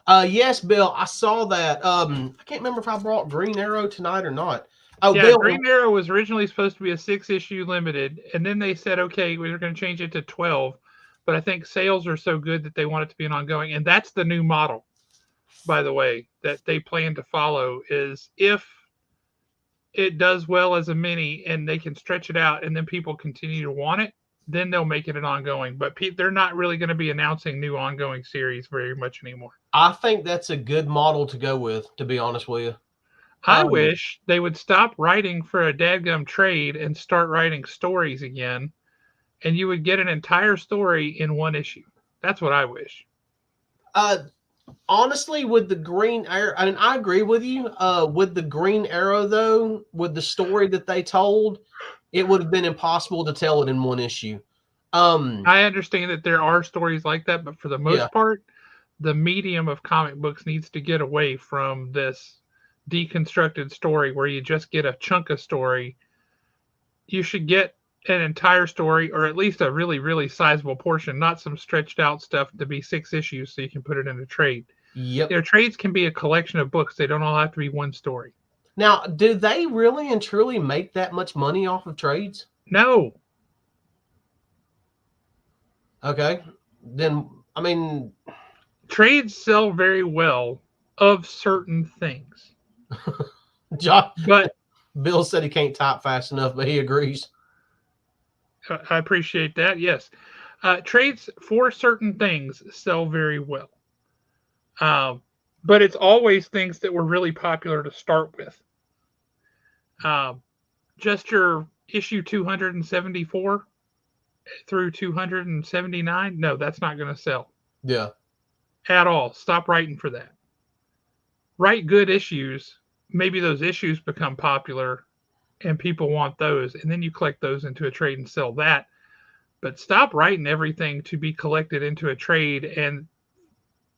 [SPEAKER 2] Yes, Bill, I saw that. I can't remember if I brought Green Arrow tonight or not. Oh,
[SPEAKER 1] Yeah,
[SPEAKER 2] Bill,
[SPEAKER 1] Green Arrow was originally supposed to be a 6 issue limited, and then they said, okay, we're going to change it to 12. But I think sales are so good that they want it to be an ongoing, and that's the new model, by the way, that they plan to follow. Is if it does well as a mini and they can stretch it out, and then people continue to want it, then they'll make it an ongoing. But they're not really going to be announcing new ongoing series very much anymore.
[SPEAKER 2] I think that's a good model to go with, to be honest with you.
[SPEAKER 1] I wish they would stop writing for a dadgum trade and start writing stories again, and you would get an entire story in one issue. That's what I wish.
[SPEAKER 2] Uh, honestly, with the Green Arrow, I mean, I agree with you. With the Green Arrow, though, with the story that they told, it would have been impossible to tell it in one issue.
[SPEAKER 1] I understand that there are stories like that, but for the
[SPEAKER 2] Yeah,
[SPEAKER 1] most part, the medium of comic books needs to get away from this deconstructed story where you just get a chunk of story. You should get an entire story, or at least a really, really sizable portion, not some stretched out stuff to be 6 issues so you can put it in a trade.
[SPEAKER 2] yep.
[SPEAKER 1] Trades can be a collection of books. They don't all have to be one story.
[SPEAKER 2] Now, do they really and truly make that much money off of trades?
[SPEAKER 1] No.
[SPEAKER 2] Okay, then I mean,
[SPEAKER 1] Trades sell very well of certain things.
[SPEAKER 2] John,
[SPEAKER 1] But
[SPEAKER 2] Bill said he can't type fast enough, but he agrees.
[SPEAKER 1] I appreciate that. Yes. Trades for certain things sell very well. Um, but it's always things that were really popular to start with. Um, just your issue 274 through 279, no, that's not going to sell
[SPEAKER 2] Yeah.
[SPEAKER 1] at all. Stop writing for that. Write good issues. Maybe those issues become popular and people want those, and then you collect those into a trade and sell that. But stop writing everything to be collected into a trade and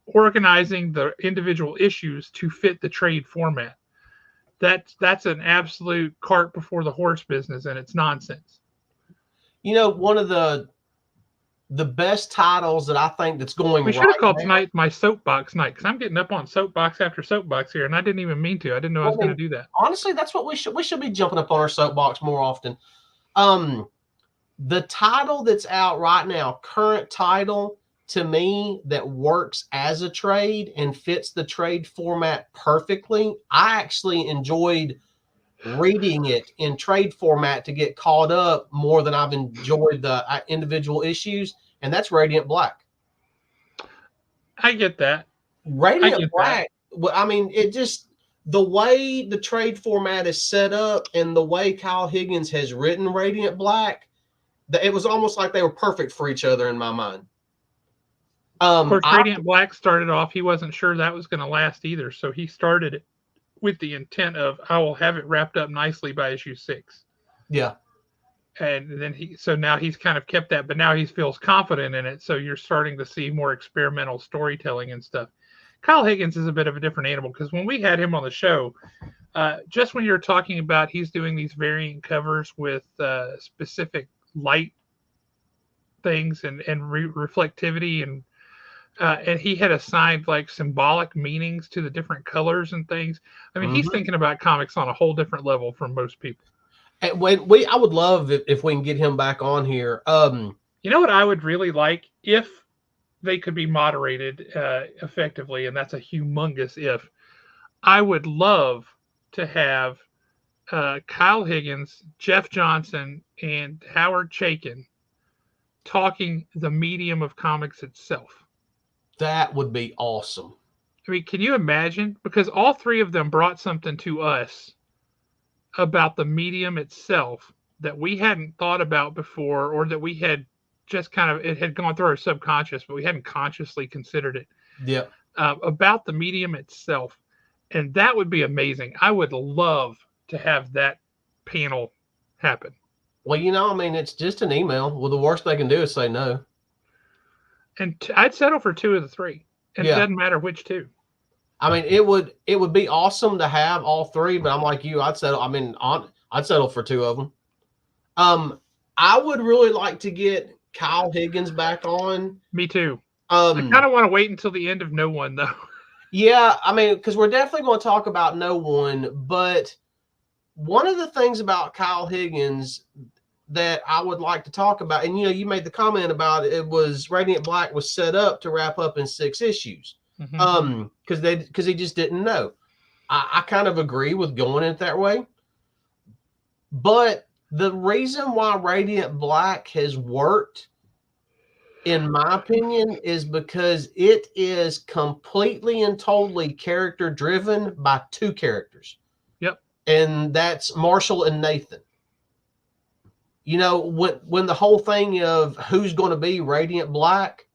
[SPEAKER 1] organizing the individual issues to fit the trade format. That's an absolute cart before the horse business, and it's nonsense.
[SPEAKER 2] You know, one of the best titles that I think that's going
[SPEAKER 1] We should have
[SPEAKER 2] right
[SPEAKER 1] called
[SPEAKER 2] now.
[SPEAKER 1] tonight my soapbox night because I'm getting up on soapbox after soapbox here, and I didn't even mean to. I didn't know I
[SPEAKER 2] I
[SPEAKER 1] was going
[SPEAKER 2] mean,
[SPEAKER 1] to do that.
[SPEAKER 2] honestly, that's what we should be jumping up on our soapbox more often. The title that's out right now, current title to me that works as a trade and fits the trade format perfectly. I actually enjoyed reading it in trade format to get caught up more than I've enjoyed the individual issues, and that's Radiant Black.
[SPEAKER 1] I get that. I
[SPEAKER 2] Radiant
[SPEAKER 1] get that.
[SPEAKER 2] Black, well, I mean, it just the way the trade format is set up and the way Kyle Higgins has written Radiant Black, it was almost like they were perfect for each other in my mind.
[SPEAKER 1] Of course,
[SPEAKER 2] I
[SPEAKER 1] Radiant Black started off, he wasn't sure that was going to last either. So he started it with the intent of, I will have it wrapped up nicely by issue 6.
[SPEAKER 2] yeah,
[SPEAKER 1] And then so now he's kind of kept that, but now he feels confident in it. So you're starting to see more experimental storytelling and stuff. Kyle Higgins is a bit of a different animal because when we had him on the show, just when you're talking about he's doing these variant covers with specific light things and reflectivity and he had assigned like symbolic meanings to the different colors and things. I mean, he's thinking about comics on a whole different level from most people.
[SPEAKER 2] and I would love if we can get him back on here.
[SPEAKER 1] You know what I would really like if they could be moderated effectively, and that's a humongous if. I would love to have Kyle Higgins, Jeff Johnson, and Howard Chaykin talking the medium of comics itself.
[SPEAKER 2] That would be awesome.
[SPEAKER 1] I mean, can you imagine? Because all three of them brought something to us about the medium itself that we hadn't thought about before, or that we had just kind of, it had gone through our subconscious, but we hadn't consciously considered it
[SPEAKER 2] Yeah.
[SPEAKER 1] about the medium itself. And that would be amazing. I would love to have that panel happen.
[SPEAKER 2] Well, I mean, it's just an email. Well, the worst they can do is say no.
[SPEAKER 1] And I'd settle for 2 of the 3. And
[SPEAKER 2] Yeah.
[SPEAKER 1] it doesn't matter which 2.
[SPEAKER 2] I mean, it would be awesome to have all 3, but I'm like you, I'd settle. I mean, I'd settle for 2 of them. I would really like to get Kyle Higgins back on.
[SPEAKER 1] Me too. I kind of want to wait until the end of No One, though.
[SPEAKER 2] Yeah, I mean, because we're definitely going to talk about no one, but one of the things about Kyle Higgins that I would like to talk about, and you made the comment about it, was Radiant Black was set up to wrap up in 6 issues,
[SPEAKER 1] Mm-hmm.
[SPEAKER 2] because he just didn't know. I kind of agree with going it that way, but the reason why Radiant Black has worked, in my opinion, is because it is completely and totally character driven by two characters,
[SPEAKER 1] Yep.
[SPEAKER 2] and that's Marshall and Nathan. When the whole thing of who's going to be Radiant Black,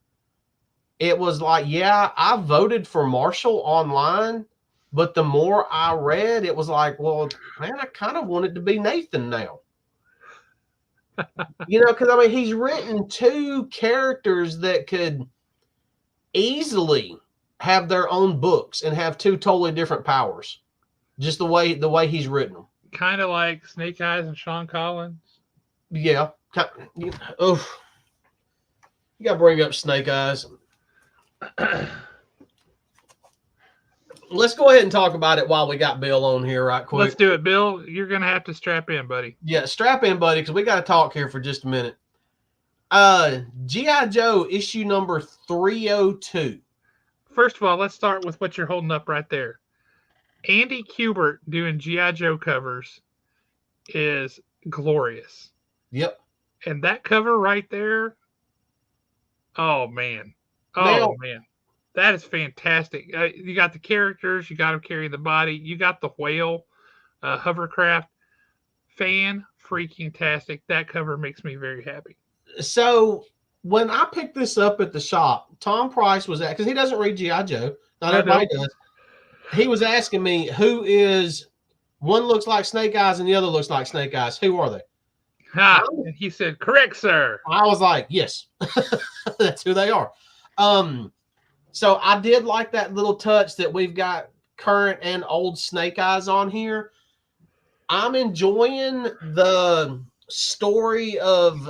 [SPEAKER 2] it was like, yeah, I voted for Marshall online, but the more I read, it was like, well, man, I kind of wanted to be Nathan now. Because I mean, he's written two characters that could easily have their own books and have two totally different powers, just the way he's written them.
[SPEAKER 1] Kind of like Snake Eyes and Sean Collins.
[SPEAKER 2] Yeah. Oh, you got to bring up Snake Eyes. Let's go ahead and talk about it while we got Bill on here right
[SPEAKER 1] Let's
[SPEAKER 2] quick.
[SPEAKER 1] do it, Bill. You're gonna have to strap in, buddy.
[SPEAKER 2] Yeah, strap in, buddy, because we got to talk here for just a minute. G.I. Joe issue number 302.
[SPEAKER 1] First of all, let's start with what you're holding up right there. Andy Kubert doing GI Joe covers is glorious,
[SPEAKER 2] Yep.
[SPEAKER 1] and that cover right there, oh man, oh
[SPEAKER 2] Now,
[SPEAKER 1] man, that is fantastic. You got the characters, you got them carrying the body, you got the whale hovercraft. Fan freaking tastic. That cover makes me very happy.
[SPEAKER 2] so when I picked this up at the shop, Tom Price was at, because he doesn't read G.I. Joe. Not
[SPEAKER 1] I
[SPEAKER 2] everybody
[SPEAKER 1] don't.
[SPEAKER 2] does. He was asking me, who is, one looks like Snake Eyes and the other looks like Snake Eyes. Who are they? I,
[SPEAKER 1] Ha! And he said, "Correct, sir."
[SPEAKER 2] I was like, yes, that's who they are. So I did like that little touch that we've got current and old Snake Eyes on here. I'm enjoying the story of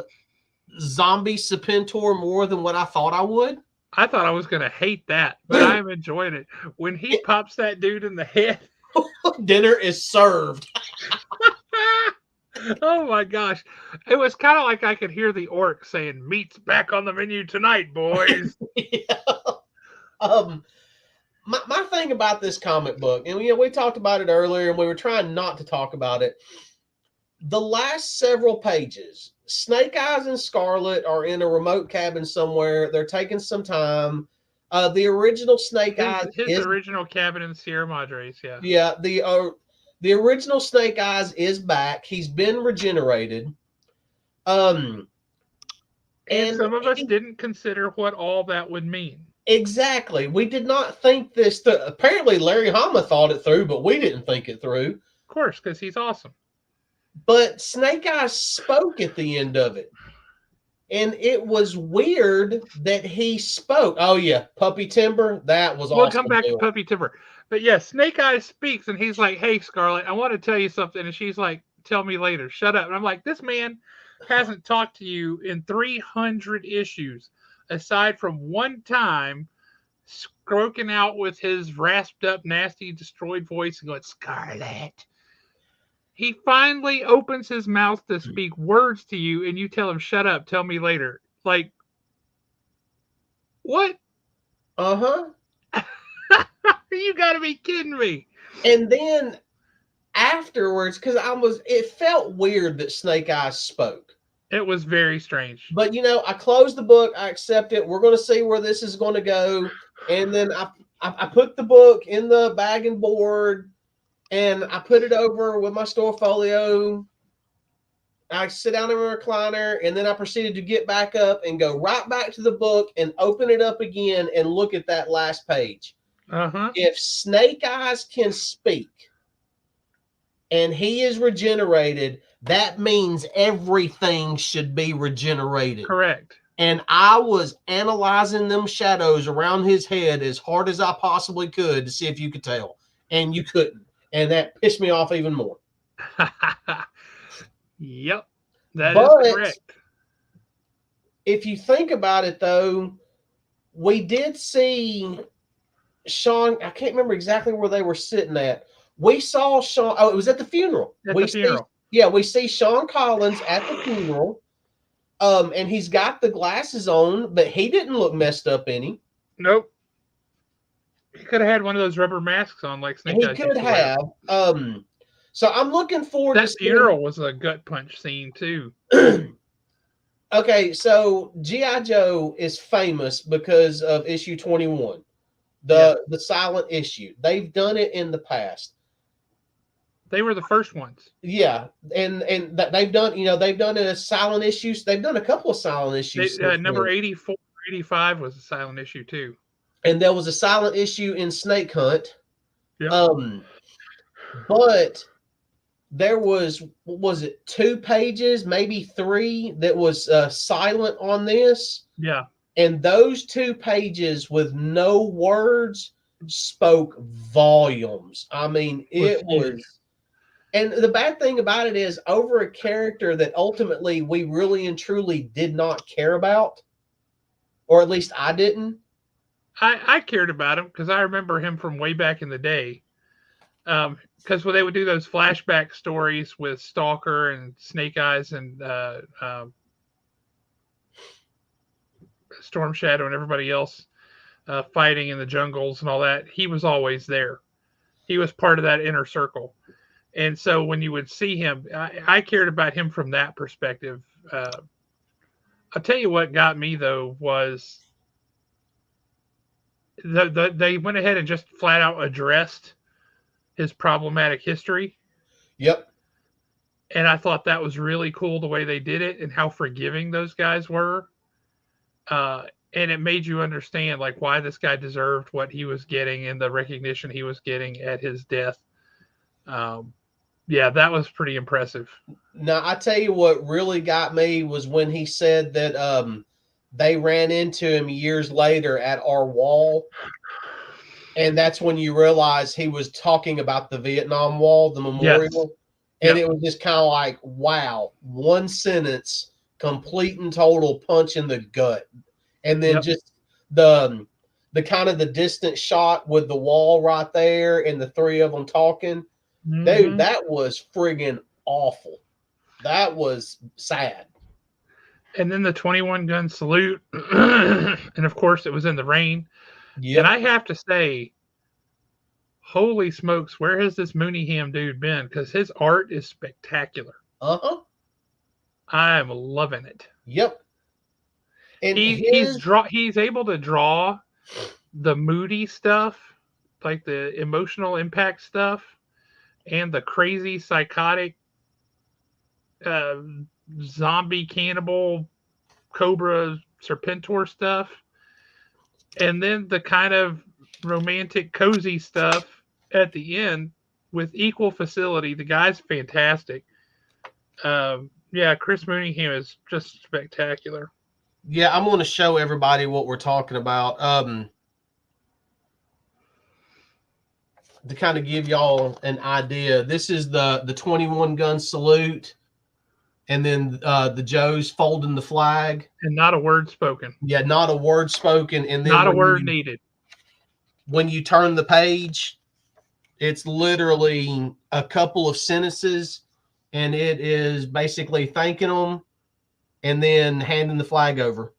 [SPEAKER 2] Zombie Serpentor more than what I thought I would.
[SPEAKER 1] I thought I was gonna hate that, but I'm enjoying it. When he pops that dude in the head,
[SPEAKER 2] Dinner is served.
[SPEAKER 1] oh my gosh. It was kind of like I could hear the orc saying, "Meat's back on the menu tonight, boys."
[SPEAKER 2] Yeah. Um, my thing about this comic book, and we talked about it earlier, and we were trying not to talk about it. The last several pages, Snake Eyes and Scarlet are in a remote cabin somewhere. They're taking some time. The original Snake
[SPEAKER 1] his
[SPEAKER 2] Eyes
[SPEAKER 1] his
[SPEAKER 2] is,
[SPEAKER 1] original cabin in Sierra Madres, yeah.
[SPEAKER 2] yeah, the original Snake Eyes is back. He's been regenerated. Um,
[SPEAKER 1] And
[SPEAKER 2] and
[SPEAKER 1] some of us didn't consider what all that would mean.
[SPEAKER 2] exactly, we did not think this. Apparently, Larry Hama thought it through, but we didn't think it through.
[SPEAKER 1] Of course, because he's awesome.
[SPEAKER 2] But Snake Eyes spoke at the end of it. And it was weird that he spoke. Oh, yeah. Puppy Timber. That was
[SPEAKER 1] We'll come
[SPEAKER 2] awesome.
[SPEAKER 1] back to Puppy Timber. But yeah, Snake Eyes speaks and he's like, "Hey, Scarlet, I want to tell you something." And she's like, "Tell me later. Shut up." And I'm like, this man hasn't talked to you in 300 issues, aside from one time stroking out with his rasped up, nasty, destroyed voice and going, "Scarlet." He finally opens his mouth to speak words to you, and you tell him, "Shut up, tell me later." Like, what?
[SPEAKER 2] Uh-huh.
[SPEAKER 1] You gotta be kidding me.
[SPEAKER 2] And then afterwards, because it felt weird that Snake Eyes spoke.
[SPEAKER 1] It was very strange.
[SPEAKER 2] But, I closed the book. I accept it. We're going to see where this is going to go. And then I put the book in the bag and board, and I put it over with my store folio. I sit down in my recliner, and then I proceeded to get back up and go right back to the book and open it up again and look at that last page.
[SPEAKER 1] Uh-huh.
[SPEAKER 2] If Snake Eyes can speak and he is regenerated, that means everything should be regenerated.
[SPEAKER 1] Correct.
[SPEAKER 2] And I was analyzing them shadows around his head as hard as I possibly could to see if you could tell. And you couldn't. And that pissed me off even more.
[SPEAKER 1] Yep. That is correct.
[SPEAKER 2] If you think about it, though, we did see Sean, I can't remember exactly where they were sitting at. We saw Sean. Oh, it was at the funeral.
[SPEAKER 1] At the funeral.
[SPEAKER 2] We see Sean Collins at the funeral. And he's got the glasses on, but he didn't look messed up any.
[SPEAKER 1] Nope. He could have had one of those rubber masks on like Snake
[SPEAKER 2] He
[SPEAKER 1] Eyes
[SPEAKER 2] could
[SPEAKER 1] used to wear.
[SPEAKER 2] have. So I'm looking forward to
[SPEAKER 1] That funeral was a gut punch scene too.
[SPEAKER 2] Okay, so G.I. Joe is famous because of issue 21, the silent issue. They've done it in the past.
[SPEAKER 1] They were the first ones.
[SPEAKER 2] Yeah, and they've done they've done it as silent issues. They've done a couple of silent issues.
[SPEAKER 1] Number 84, 85 was a silent issue too.
[SPEAKER 2] And there was a silent issue in Snake Hunt.
[SPEAKER 1] Yep.
[SPEAKER 2] But there was it 2 pages, maybe 3 that was silent on this.
[SPEAKER 1] Yeah.
[SPEAKER 2] And those 2 pages with no words spoke volumes. I mean, it was. And the bad thing about it is, over a character that ultimately we really and truly did not care about, or at least I didn't.
[SPEAKER 1] I cared about him because I remember him from way back in the day. Because when they would do those flashback stories with Stalker and Snake Eyes and Storm Shadow and everybody else fighting in the jungles and all that, he was always there. He was part of that inner circle. And so when you would see him, I cared about him from that perspective. I'll tell you what got me, though, was they went ahead and just flat out addressed his problematic history.
[SPEAKER 2] Yep.
[SPEAKER 1] And I thought that was really cool the way they did it and how forgiving those guys were. And it made you understand like why this guy deserved what he was getting and the recognition he was getting at his death. Yeah, that was pretty impressive.
[SPEAKER 2] Now, I tell you what really got me was when he said that they ran into him years later at our wall. And that's when you realize he was talking about the Vietnam Wall, the memorial. Yes. And it was just kind of like, wow, one sentence, complete and total punch in the gut. And then just the kind of the distant shot with the wall right there and the 3 of them talking. Mm-hmm. Dude, that was friggin' awful. That was sad.
[SPEAKER 1] And then the 21 gun salute. And of course, it was in the rain. Yep. And I have to say, holy smokes, where has this Mooneyham dude been? Because his art is spectacular.
[SPEAKER 2] Uh-huh.
[SPEAKER 1] I'm loving it.
[SPEAKER 2] Yep.
[SPEAKER 1] And he's able to draw the moody stuff, like the emotional impact stuff, and the crazy psychotic zombie cannibal cobra serpentor stuff, and then the kind of romantic cozy stuff at the end with equal facility. The guy's fantastic. Yeah, Chris Mooneyham is just spectacular.
[SPEAKER 2] Yeah, I'm going to show everybody what we're talking about. To kind of give y'all an idea, this is the 21 gun salute, and then the Joes folding the flag,
[SPEAKER 1] and not a word spoken.
[SPEAKER 2] Yeah, not a word spoken, and then
[SPEAKER 1] not a word needed.
[SPEAKER 2] When you turn the page, it's literally a couple of sentences, and it is basically thanking them and then handing the flag over.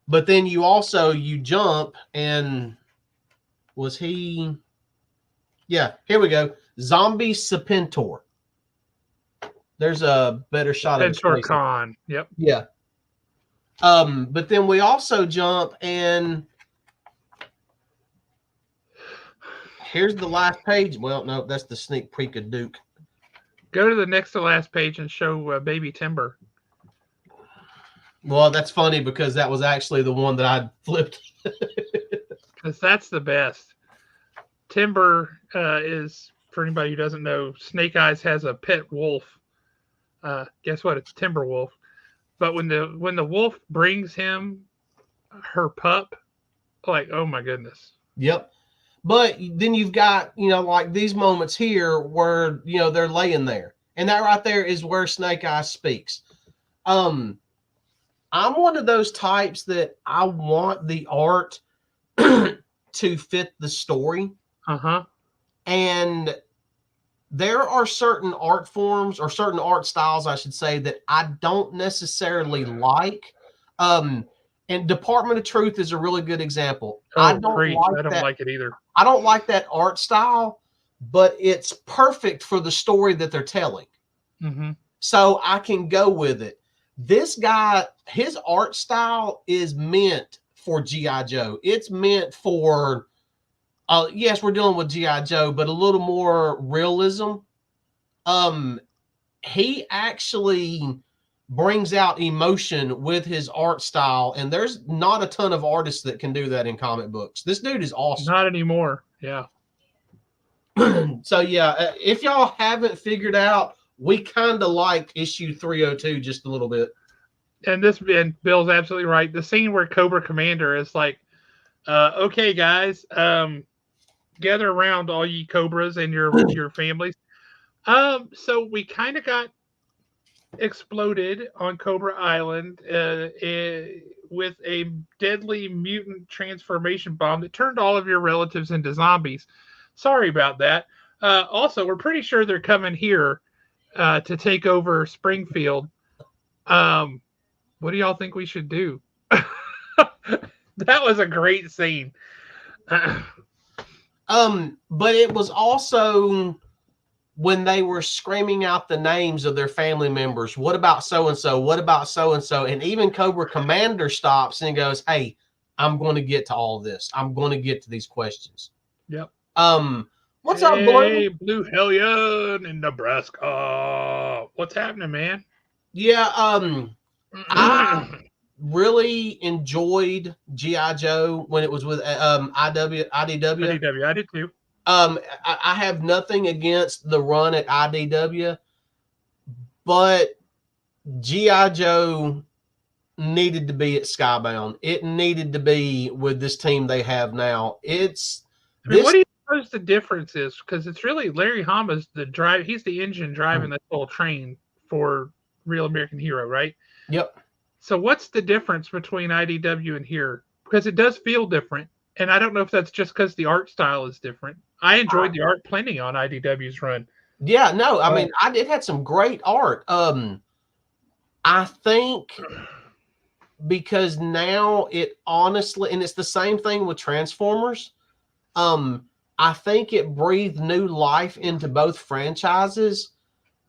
[SPEAKER 2] But then you jump, and was he? Yeah, here we go. Zombie Serpentor. There's a better shot of
[SPEAKER 1] Serpentor Khan. Yep.
[SPEAKER 2] Yeah. But then we also jump, and here's the last page. Well, no, that's the sneak peek of Duke.
[SPEAKER 1] Go to the next to last page and show Baby Timber.
[SPEAKER 2] Well, that's funny because that was actually the one that I flipped.
[SPEAKER 1] Because that's the best. Timber is, for anybody who doesn't know, Snake Eyes has a pet wolf. Guess what? It's Timber Wolf. But when the wolf brings him her pup, like, oh my goodness.
[SPEAKER 2] Yep. But then you've got, like these moments here where, they're laying there. And that right there is where Snake Eyes speaks. I'm one of those types that I want the art to fit the story.
[SPEAKER 1] Uh-huh.
[SPEAKER 2] And there are certain art forms or certain art styles, I should say, that I don't necessarily like. And Department of Truth is a really good example. I
[SPEAKER 1] Oh,
[SPEAKER 2] don't
[SPEAKER 1] preach.
[SPEAKER 2] like
[SPEAKER 1] I don't
[SPEAKER 2] that.
[SPEAKER 1] like it either.
[SPEAKER 2] I don't like that art style, but it's perfect for the story that they're telling.
[SPEAKER 1] Mm-hmm.
[SPEAKER 2] So I can go with it. This guy, his art style is meant for G.I. Joe. It's meant for, yes, we're dealing with G.I. Joe, but a little more realism. He actually brings out emotion with his art style, and there's not a ton of artists that can do that in comic books. This dude is awesome.
[SPEAKER 1] Not anymore. Yeah.
[SPEAKER 2] So yeah, if y'all haven't figured out, we kind of like issue 302 just a little bit.
[SPEAKER 1] And Bill's absolutely right. The scene where Cobra Commander is like, okay, guys, gather around, all ye Cobras and your families. So we kind of got exploded on Cobra Island with a deadly mutant transformation bomb that turned all of your relatives into zombies. Sorry about that. Also, we're pretty sure they're coming here to take over Springfield. Um, what do y'all think we should do? That was a great scene.
[SPEAKER 2] But it was also when they were screaming out the names of their family members. What about so and so? What about so and so? And even Cobra Commander stops and goes, "Hey, I'm going to get to all this. I'm going to get to these questions."
[SPEAKER 1] Yep.
[SPEAKER 2] What's up,
[SPEAKER 1] Hey,
[SPEAKER 2] Blue?
[SPEAKER 1] Blue Hellion in Nebraska. What's happening, man?
[SPEAKER 2] Yeah, I really enjoyed GI Joe when it was with IDW.
[SPEAKER 1] IDW, I did too.
[SPEAKER 2] I have nothing against the run at IDW, but GI Joe needed to be at Skybound. It needed to be with this team they have now. It's
[SPEAKER 1] I mean, what
[SPEAKER 2] this.
[SPEAKER 1] do you suppose the difference is? Because it's really Larry Hama's the drive. He's the engine driving that whole train for Real American Hero, right?
[SPEAKER 2] Yep.
[SPEAKER 1] So what's the difference between IDW and here? Because it does feel different, and I don't know if that's just because the art style is different. I enjoyed the art plenty on IDW's run.
[SPEAKER 2] Yeah. No. I mean, it had some great art. I think because now it honestly, and it's the same thing with Transformers. I think it breathed new life into both franchises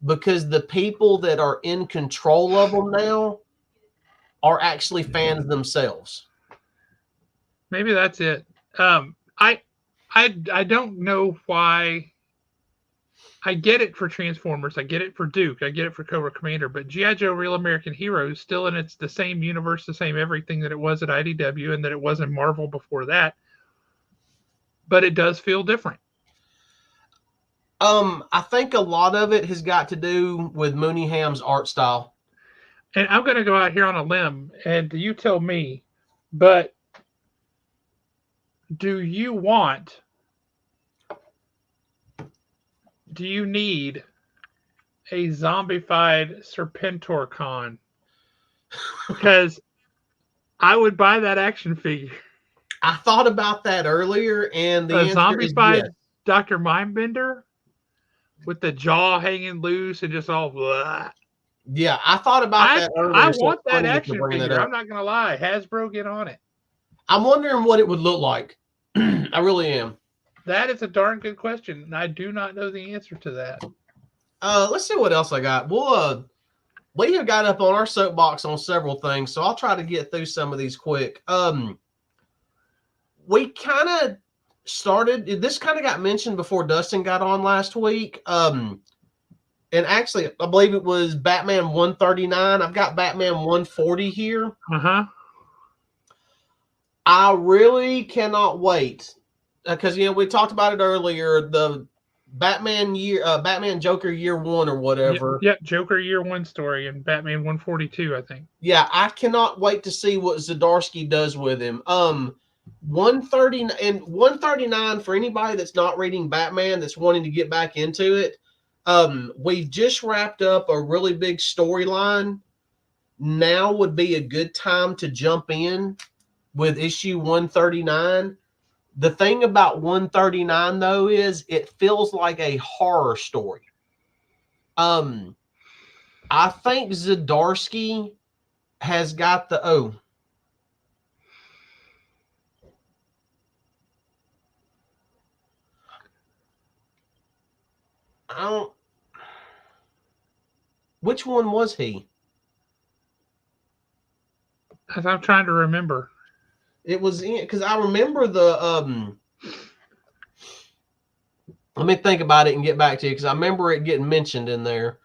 [SPEAKER 2] because the people that are in control of them now are actually fans themselves.
[SPEAKER 1] Maybe that's it. I don't know why. I get it for Transformers. I get it for Duke. I get it for Cobra Commander. But GI Joe: Real American Hero is still in it's the same universe, the same everything that it was at IDW, and that it was in Marvel before that. But it does feel different.
[SPEAKER 2] I think a lot of it has got to do with Mooneyham's art style.
[SPEAKER 1] And I'm going to go out here on a limb, and you tell me. But do you want? Do you need a zombified Serpentor con? Because I would buy that action figure.
[SPEAKER 2] I thought about that earlier, and the
[SPEAKER 1] A
[SPEAKER 2] answer is yes.
[SPEAKER 1] zombified Dr. Mindbender with the jaw hanging loose and just all blah.
[SPEAKER 2] Yeah, I thought about that earlier.
[SPEAKER 1] I
[SPEAKER 2] so
[SPEAKER 1] want
[SPEAKER 2] it's
[SPEAKER 1] that
[SPEAKER 2] funny that you're
[SPEAKER 1] action
[SPEAKER 2] bringing that
[SPEAKER 1] figure.
[SPEAKER 2] up.
[SPEAKER 1] I'm not going to lie. Hasbro, get on it.
[SPEAKER 2] I'm wondering what it would look like. I really am.
[SPEAKER 1] That is a darn good question, and I do not know the answer to that.
[SPEAKER 2] Let's see what else I got. We have got up on our soapbox on several things, so I'll try to get through some of these quick. We kind of started. This kind of got mentioned before Dustin got on last week. And actually, I believe it was Batman 139. I've got Batman 140 here.
[SPEAKER 1] Uh-huh.
[SPEAKER 2] I really cannot wait because we talked about it earlier. The Batman Joker year one or whatever.
[SPEAKER 1] Yep, Joker year one story and Batman 142, I think.
[SPEAKER 2] Yeah, I cannot wait to see what Zdarsky does with him. 130 and 139 for anybody that's not reading Batman that's wanting to get back into it. We've just wrapped up a really big storyline. Now would be a good time to jump in with issue 139. The thing about 139 though is it feels like a horror story. I think Zdarsky has got the I don't. Which one was he?
[SPEAKER 1] As I'm trying to remember.
[SPEAKER 2] It was in because I remember the. Let me think about it and get back to you because I remember it getting mentioned in there.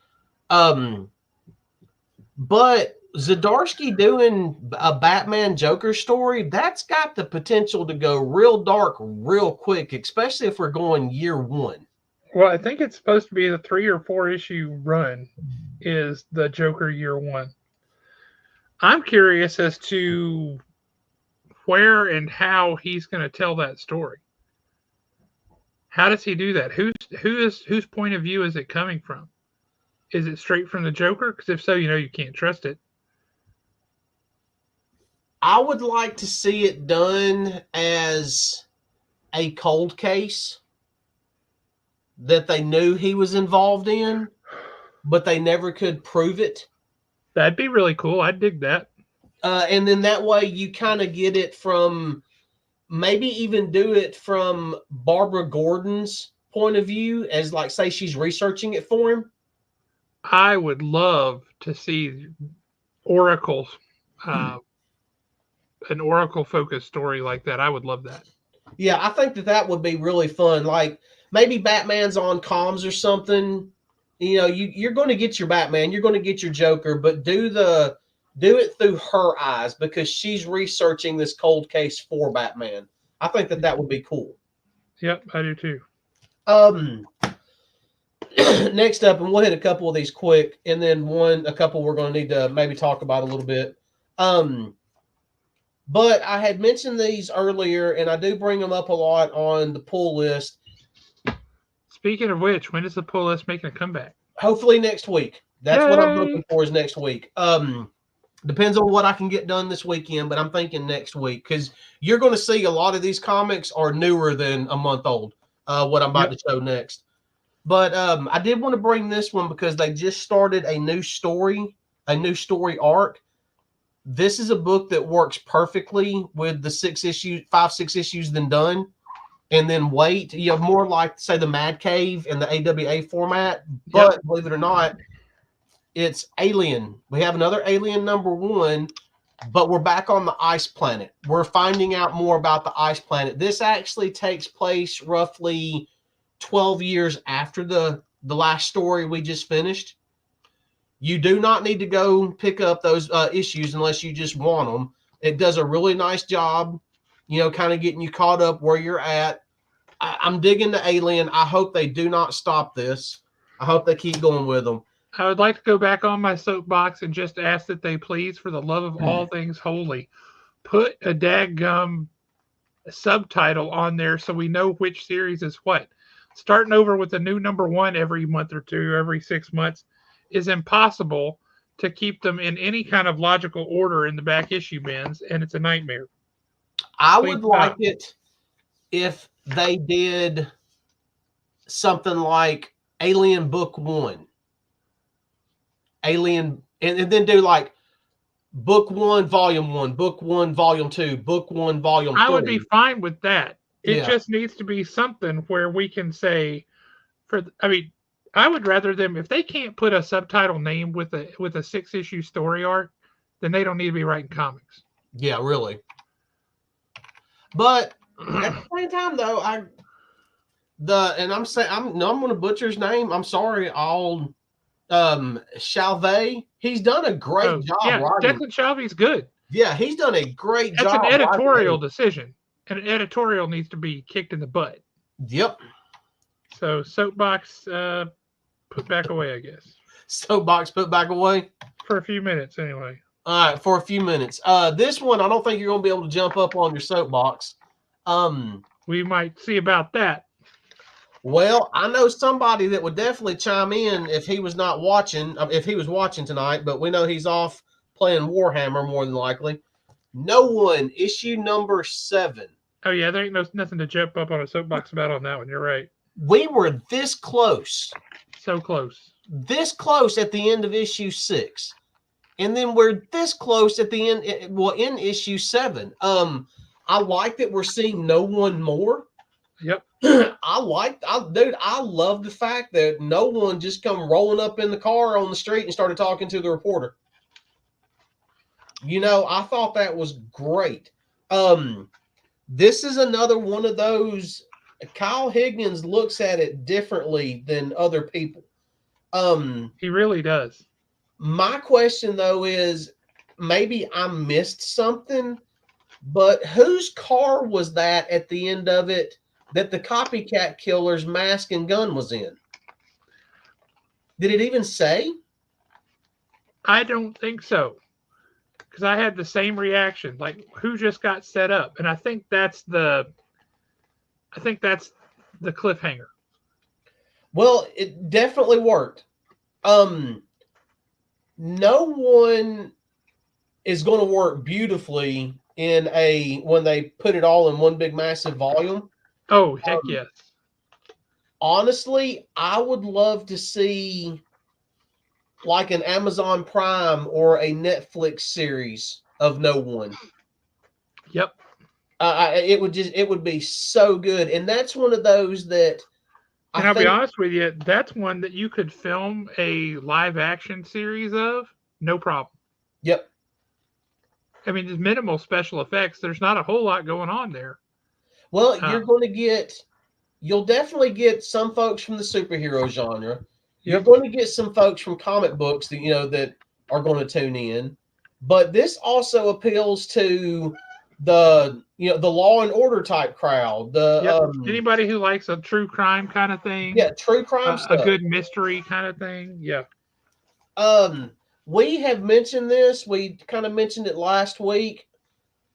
[SPEAKER 2] But Zdarsky doing a Batman Joker story, that's got the potential to go real dark real quick, especially if we're going year one.
[SPEAKER 1] Well, I think it's supposed to be the 3 or 4 issue run is the Joker year one. I'm curious as to where and how he's going to tell that story. How does he do that? Whose point of view is it coming from? Is it straight from the Joker? Because if so, you can't trust it.
[SPEAKER 2] I would like to see it done as a cold case that they knew he was involved in, but they never could prove it.
[SPEAKER 1] That'd be really cool. I'd dig that.
[SPEAKER 2] And then that way you kind of get it from maybe even do it from Barbara Gordon's point of view, as like say she's researching it for him.
[SPEAKER 1] I would love to see Oracle's uh, an Oracle focused story like that. I would love that.
[SPEAKER 2] Yeah, I think that would be really fun. Like maybe Batman's on comms or something. You're going to get your Batman, you're going to get your Joker, but do it through her eyes because she's researching this cold case for Batman. I think that would be cool.
[SPEAKER 1] Yep, I do too.
[SPEAKER 2] Next up, and we'll hit a couple of these quick, and then a couple we're going to need to maybe talk about a little bit. But I had mentioned these earlier, and I do bring them up a lot on the pull list.
[SPEAKER 1] Speaking of which, when is the pull list making a comeback?
[SPEAKER 2] Hopefully next week. That's Yay! What I'm hoping for is next week. Depends on what I can get done this weekend, but I'm thinking next week because you're going to see a lot of these comics are newer than a month old. What I'm about to show next. But I did want to bring this one because they just started a new story arc. This is a book that works perfectly with the 6 issues then done. And then wait, more like say the Mad Cave and the AWA format. But believe it or not, it's Alien. We have another Alien #1, but we're back on the ice planet. We're finding out more about the ice planet. This actually takes place roughly 12 years after the last story we just finished. You do not need to go pick up those issues unless you just want them. It does a really nice job, kind of getting you caught up where you're at. I'm digging the Alien. I hope they do not stop this. I hope they keep going with them.
[SPEAKER 1] I would like to go back on my soapbox and just ask that they please, for the love of all things holy, put a dadgum subtitle on there so we know which series is what. Starting over with a new #1 every month or two, every 6 months, is impossible to keep them in any kind of logical order in the back issue bins, and it's a nightmare.
[SPEAKER 2] I would like it if they did something like Alien Book 1. Alien, and then do like Book 1, Volume 1, Book 1, Volume 2, Book 1, Volume 3.
[SPEAKER 1] I would be fine with that. It just needs to be something where we can say, I would rather them, if they can't put a subtitle name with a 6-issue story arc, then they don't need to be writing comics.
[SPEAKER 2] Yeah, really. But at the same time, though, I'm going to butcher his name. I'm sorry. Chalvet, he's done a great job.
[SPEAKER 1] Yeah, Declan Shalvey's good.
[SPEAKER 2] Yeah, he's done a great job.
[SPEAKER 1] That's an editorial decision. And an editorial needs to be kicked in the butt.
[SPEAKER 2] Yep.
[SPEAKER 1] So soapbox put back away, I guess.
[SPEAKER 2] Soapbox put back away?
[SPEAKER 1] For a few minutes, anyway.
[SPEAKER 2] All right, for a few minutes. This one, I don't think you're going to be able to jump up on your soapbox.
[SPEAKER 1] We might see about that.
[SPEAKER 2] Well, I know somebody that would definitely chime in if he was not watching, if he was watching tonight, but we know he's off playing Warhammer more than likely. No One, issue #7.
[SPEAKER 1] Oh yeah, there ain't nothing to jump up on a soapbox about on that one. You're right.
[SPEAKER 2] We were
[SPEAKER 1] So close.
[SPEAKER 2] this close at the end of issue 6. And then we're this close at the end, well, in issue 7. I like that we're seeing no one more.
[SPEAKER 1] Yep.
[SPEAKER 2] Dude, I love the fact that no one just come rolling up in the car on the street and started talking to the reporter. I thought that was great. This is another one of those. Kyle Higgins looks at it differently than other people.
[SPEAKER 1] He really does.
[SPEAKER 2] My question though is, maybe I missed something, but whose car was that at the end of it that the copycat killer's mask and gun was in? Did it even say?
[SPEAKER 1] I don't think so. Because I had the same reaction. Like, who just got set up? And I think that's the cliffhanger.
[SPEAKER 2] Well, it definitely worked. No one is going to work beautifully when they put it all in one big massive volume.
[SPEAKER 1] Oh, heck yes.
[SPEAKER 2] Honestly, I would love to see like an Amazon Prime or a Netflix series of No One.
[SPEAKER 1] Yep.
[SPEAKER 2] It would be so good, and that's one of those that
[SPEAKER 1] And I'll be honest with you, that's one that you could film a live action series of, no problem.
[SPEAKER 2] Yep.
[SPEAKER 1] I mean, there's minimal special effects. There's not a whole lot going on there.
[SPEAKER 2] Well, you'll definitely get some folks from the superhero genre. You're going to get some folks from comic books that are going to tune in, but this also appeals to the law and order type crowd.
[SPEAKER 1] Anybody who likes a true crime kind of thing.
[SPEAKER 2] Yeah, true crime stuff.
[SPEAKER 1] A good mystery kind of thing. Yeah.
[SPEAKER 2] We have mentioned this. We kind of mentioned it last week.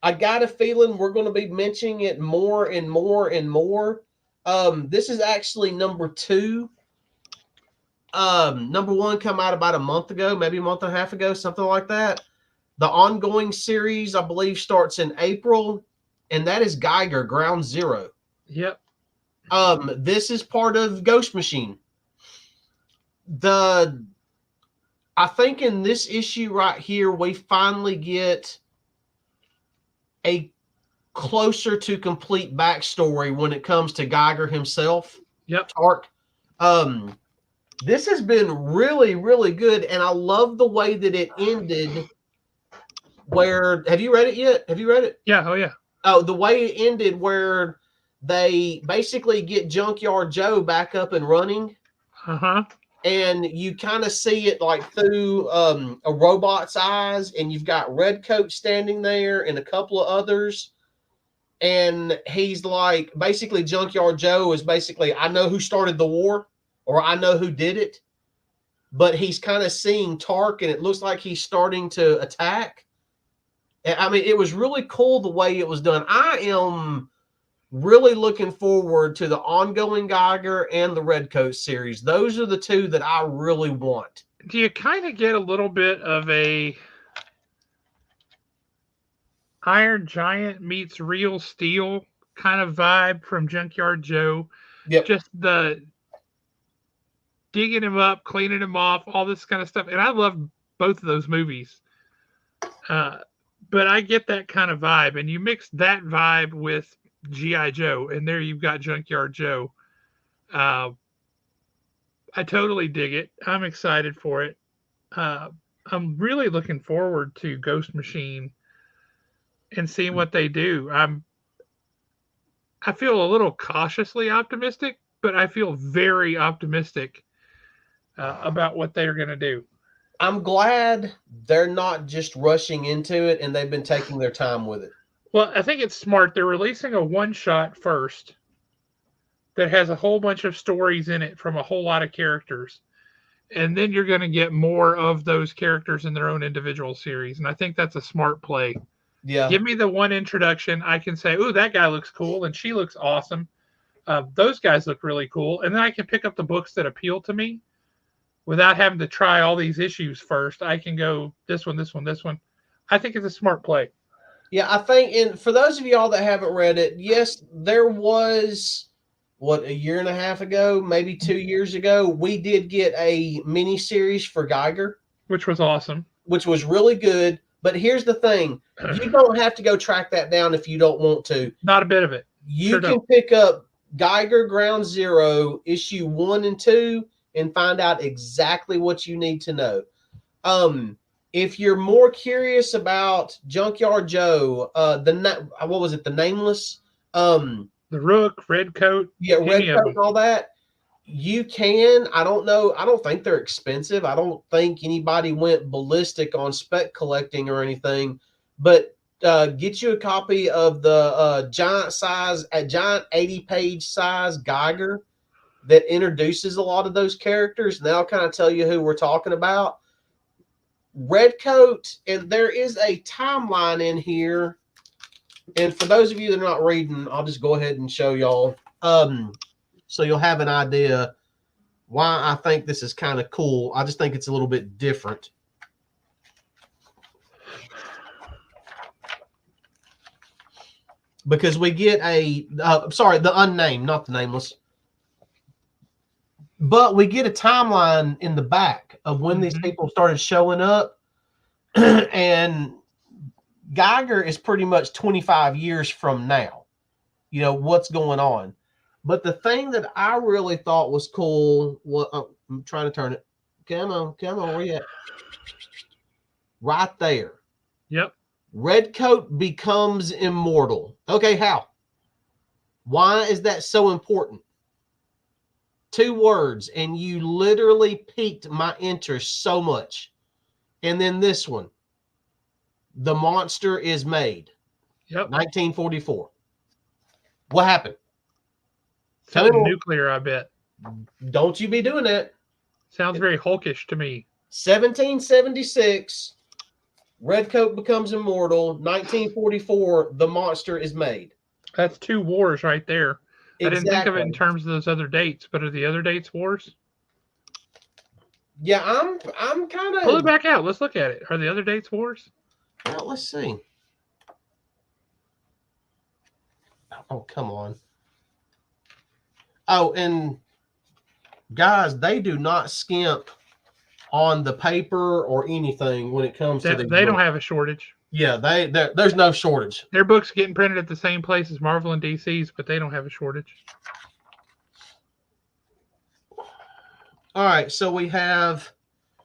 [SPEAKER 2] I got a feeling we're going to be mentioning it more and more and more. This is actually number 2. Number 1 come out about a month ago, maybe a month and a half ago, something like that. The ongoing series, I believe, starts in April, and that is Geiger Ground Zero.
[SPEAKER 1] Yep.
[SPEAKER 2] This is part of Ghost Machine. I think in this issue right here, we finally get a closer to complete backstory when it comes to Geiger himself.
[SPEAKER 1] Yep.
[SPEAKER 2] Tark. This has been really, really good, and I love the way that it ended. Have you read it yet? Have you read it?
[SPEAKER 1] Yeah. Oh, yeah.
[SPEAKER 2] Oh, the way it ended where they basically get Junkyard Joe back up and running.
[SPEAKER 1] Uh-huh.
[SPEAKER 2] And you kind of see it like through a robot's eyes, and you've got Redcoat standing there and a couple of others. And he's like, basically, Junkyard Joe is basically, I know who started the war, or I know who did it. But he's kind of seeing Tark, and it looks like he's starting to attack. I mean, it was really cool the way it was done. I am really looking forward to the ongoing Geiger and the Redcoat series. Those are the two that I really want.
[SPEAKER 1] Do you kind of get a little bit of a Iron Giant meets Real Steel kind of vibe from Junkyard Joe?
[SPEAKER 2] Yep.
[SPEAKER 1] Just the digging him up, cleaning him off, all this kind of stuff. And I love both of those movies. But I get that kind of vibe. And you mix that vibe with G.I. Joe, and there you've got Junkyard Joe. I totally dig it. I'm excited for it. I'm really looking forward to Ghost Machine and seeing what they do. I feel a little cautiously optimistic, but I feel very optimistic about what they're going to do.
[SPEAKER 2] I'm glad they're not just rushing into it and they've been taking their time with it.
[SPEAKER 1] Well, I think it's smart. They're releasing a one-shot first that has a whole bunch of stories in it from a whole lot of characters. And then you're going to get more of those characters in their own individual series. And I think that's a smart play.
[SPEAKER 2] Yeah.
[SPEAKER 1] Give me the one introduction. I can say, ooh, that guy looks cool and she looks awesome. Those guys look really cool. And then I can pick up the books that appeal to me without having to try all these issues first. I can go this one, this one, this one. I think it's a smart play.
[SPEAKER 2] Yeah, I think, and for those of y'all that haven't read it, yes, there was what, a year and a half ago, maybe 2 years ago, we did get a mini series for Geiger,
[SPEAKER 1] which was awesome.
[SPEAKER 2] which was really good. But here's the thing: you don't have to go track that down if you don't want to.
[SPEAKER 1] Not a bit of it.
[SPEAKER 2] You
[SPEAKER 1] Sure
[SPEAKER 2] can
[SPEAKER 1] don't.
[SPEAKER 2] pick up Geiger Ground Zero issue 1 and 2 and find out exactly what you need to know. If you're more curious about Junkyard Joe, what was it? The Nameless,
[SPEAKER 1] The Rook, Red Coat,
[SPEAKER 2] yeah, Red
[SPEAKER 1] any of
[SPEAKER 2] Coat
[SPEAKER 1] them.
[SPEAKER 2] and all that. You can. I don't know. I don't think they're expensive. I don't think anybody went ballistic on spec collecting or anything. But get you a copy of the giant 80-page size Geiger that introduces a lot of those characters. And that'll kind of tell you who we're talking about. Red Coat, and there is a timeline in here. And for those of you that are not reading, I'll just go ahead and show y'all. So you'll have an idea why I think this is kind of cool. I just think it's a little bit different. Because we get the unnamed, not the nameless. But we get a timeline in the back of when these people started showing up. And Geiger is pretty much 25 years from now. You know, what's going on. But the thing that I really thought was cool, I'm trying to turn it. Come on, where you at? Right there.
[SPEAKER 1] Yep.
[SPEAKER 2] Red Coat becomes immortal. Okay, how? Why is that so important? 2 words, and you literally piqued my interest so much. And then this one. The monster is made.
[SPEAKER 1] Yep.
[SPEAKER 2] 1944. What happened?
[SPEAKER 1] Something nuclear, I bet.
[SPEAKER 2] Don't you be doing that.
[SPEAKER 1] Sounds very Hulkish to me.
[SPEAKER 2] 1776, Red Coat becomes immortal. 1944, the monster is made.
[SPEAKER 1] That's 2 wars right there.
[SPEAKER 2] Exactly.
[SPEAKER 1] I didn't think of it in terms of those other dates, but are the other dates wars?
[SPEAKER 2] Yeah, I'm kind of...
[SPEAKER 1] Pull it back out. Let's look at it. Are the other dates wars?
[SPEAKER 2] Well, let's see. Oh, come on. Oh, and guys, they do not skimp on the paper or anything when it comes to the.
[SPEAKER 1] They don't have a shortage.
[SPEAKER 2] Yeah, there's no shortage.
[SPEAKER 1] Their books getting printed at the same place as Marvel and DC's, but they don't have a shortage.
[SPEAKER 2] All right, so we have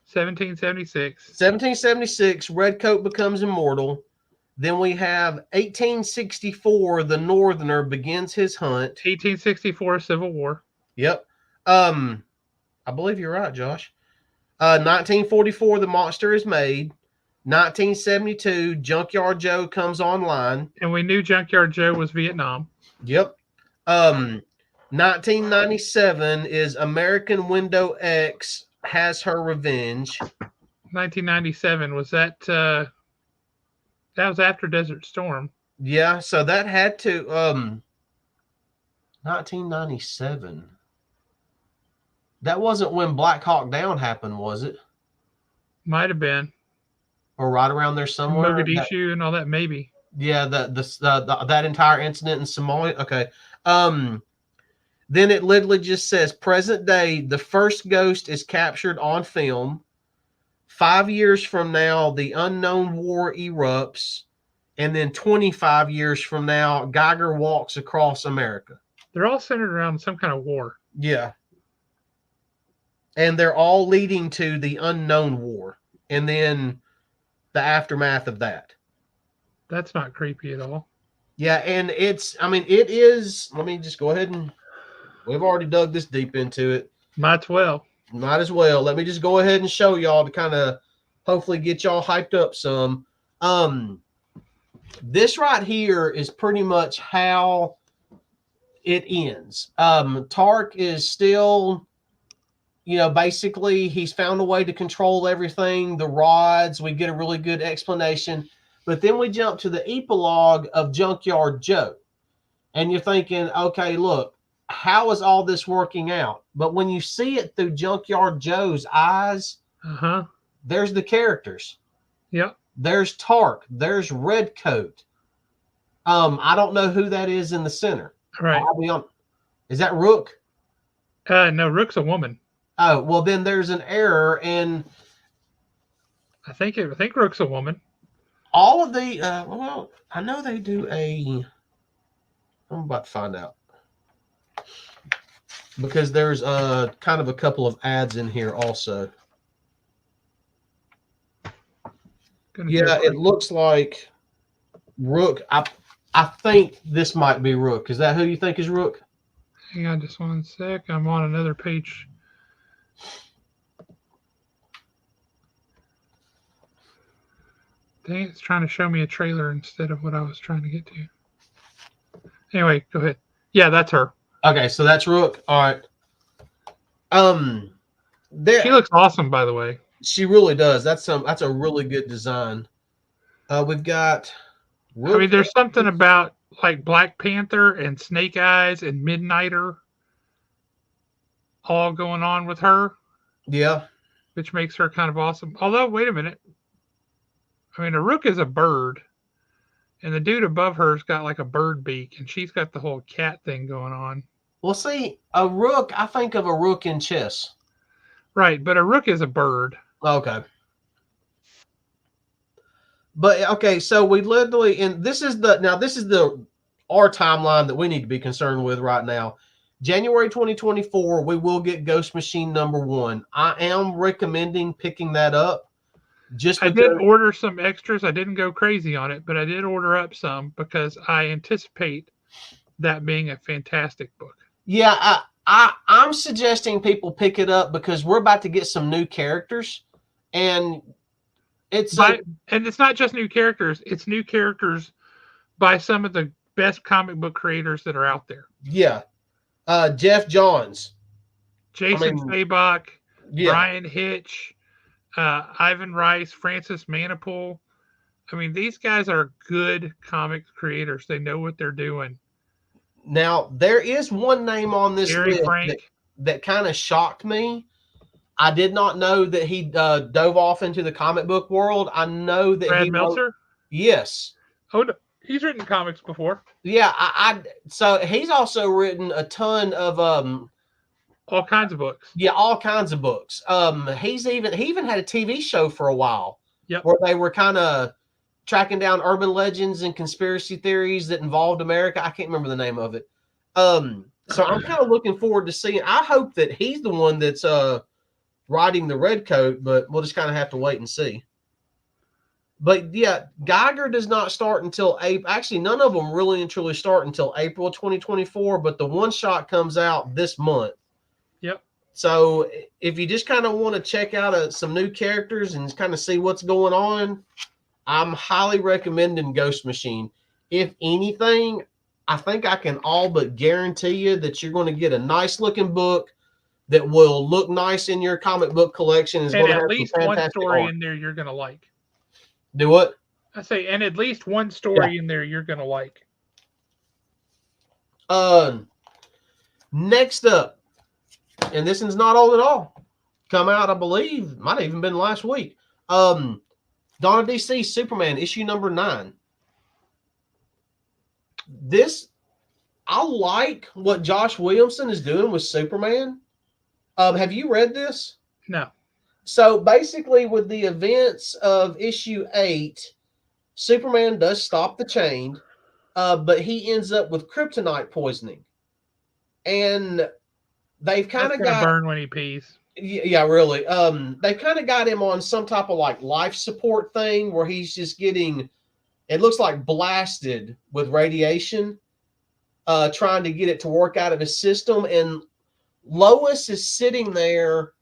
[SPEAKER 1] 1776.
[SPEAKER 2] 1776, Red Coat becomes immortal. Then we have 1864, the Northerner begins his hunt.
[SPEAKER 1] 1864, Civil War.
[SPEAKER 2] Yep. I believe you're right, Josh. 1944, the monster is made. 1972, Junkyard Joe comes online.
[SPEAKER 1] And we knew Junkyard Joe was Vietnam.
[SPEAKER 2] Yep. 1997 is American Window X has her revenge.
[SPEAKER 1] 1997, was that was after Desert Storm.
[SPEAKER 2] Yeah, so that had to 1997. That wasn't when Black Hawk Down happened, was it? Might
[SPEAKER 1] have been.
[SPEAKER 2] Or right around there somewhere.
[SPEAKER 1] Mogadishu and all that, maybe.
[SPEAKER 2] Yeah, that entire incident in Somalia. Okay. Then it literally just says present day, the first ghost is captured on film. 5 years from now, the unknown war erupts. And then 25 years from now, Geiger walks across America.
[SPEAKER 1] They're all centered around some kind of war.
[SPEAKER 2] Yeah. And they're all leading to the unknown war. And then the aftermath of that.
[SPEAKER 1] That's not creepy at all.
[SPEAKER 2] Yeah, and it is, let me just go ahead and, we've already dug this deep into it.
[SPEAKER 1] Might
[SPEAKER 2] as well. Let me just go ahead and show y'all to kind of hopefully get y'all hyped up some. This right here is pretty much how it ends. Tark is still, basically he's found a way to control everything, the rods. We get a really good explanation. But then we jump to the epilogue of Junkyard Joe. And you're thinking, okay, look, how is all this working out? But when you see it through Junkyard Joe's eyes, there's the characters.
[SPEAKER 1] Yep.
[SPEAKER 2] There's Tark. There's Red Coat. I don't know who that is in the center.
[SPEAKER 1] Right.
[SPEAKER 2] I'll be on. Is that Rook?
[SPEAKER 1] No, Rook's a woman.
[SPEAKER 2] Oh, well, then there's an error in
[SPEAKER 1] I think Rook's a woman.
[SPEAKER 2] all of the. Well, I know they do a. I'm about to find out because there's kind of a couple of ads in here also. Yeah, it looks like Rook. I think this might be Rook. Is that who you think is Rook?
[SPEAKER 1] Hang on just one sec. I'm on another page. Dang, it's trying to show me a trailer instead of what I was trying to get to. Anyway, go ahead. Yeah, that's her.
[SPEAKER 2] Okay, so that's Rook. All right.
[SPEAKER 1] She looks awesome, by the way.
[SPEAKER 2] She really does. That's a really good design. We've got
[SPEAKER 1] Rook. I mean, there's something about like Black Panther and Snake Eyes and Midnighter all going on with her.
[SPEAKER 2] Yeah.
[SPEAKER 1] Which makes her kind of awesome. Although, wait a minute. I mean, a Rook is a bird, and the dude above her's got like a bird beak, and she's got the whole cat thing going on.
[SPEAKER 2] Well, see, a Rook, I think of a Rook in chess.
[SPEAKER 1] Right, but a Rook is a bird.
[SPEAKER 2] Okay. But okay, so we literally, and this is our timeline that we need to be concerned with right now. January 2024, we will get Ghost Machine #1. I am recommending picking that up.
[SPEAKER 1] I did order some extras. I didn't go crazy on it, but I did order up some because I anticipate that being a fantastic book.
[SPEAKER 2] Yeah, I'm suggesting people pick it up because we're about to get some new characters, and it's
[SPEAKER 1] not just new characters. It's new characters by some of the best comic book creators that are out there.
[SPEAKER 2] Yeah, Jeff Johns,
[SPEAKER 1] Jason Fabok, Brian Hitch, Ivan Rice, Francis Manipool. I mean, these guys are good comic creators. They know what they're doing.
[SPEAKER 2] Now, there is one name on this list that kind of shocked me. I did not know that he dove off into the comic book world. I know that
[SPEAKER 1] Brad Meltzer?
[SPEAKER 2] Yes.
[SPEAKER 1] Oh, no. He's written comics before.
[SPEAKER 2] Yeah, so he's also written a ton of
[SPEAKER 1] all kinds of books.
[SPEAKER 2] Yeah, all kinds of books. He even had a TV show for a while.
[SPEAKER 1] Yep.
[SPEAKER 2] Where they were kind of tracking down urban legends and conspiracy theories that involved America. I can't remember the name of it. So I'm kind of looking forward to seeing. I hope that he's the one that's riding the red coat, but we'll just kind of have to wait and see. But yeah, Geiger does not start until April. Actually, none of them really and truly start until April 2024. But the one shot comes out this month.
[SPEAKER 1] Yep.
[SPEAKER 2] So if you just kind of want to check out some new characters and kind of see what's going on, I'm highly recommending Ghost Machine. If anything, I think I can all but guarantee you that you're going to get a nice looking book that will look nice in your comic book collection.
[SPEAKER 1] And at least one story in there you're going to like.
[SPEAKER 2] Do what?
[SPEAKER 1] I say, and at least one story in there you're going to like.
[SPEAKER 2] Next up, and this one's not old at all. Come out, I believe, might have even been last week. Dawn of DC Superman issue #9. I like what Josh Williamson is doing with Superman. Have you read this?
[SPEAKER 1] No.
[SPEAKER 2] So basically, with the events of issue 8, Superman does stop the chain, but he ends up with kryptonite poisoning, and they've kind of got
[SPEAKER 1] burn when he pees.
[SPEAKER 2] Yeah, really. They kind of got him on some type of like life support thing where he's just getting, it looks like blasted with radiation, trying to get it to work out of his system. And Lois is sitting there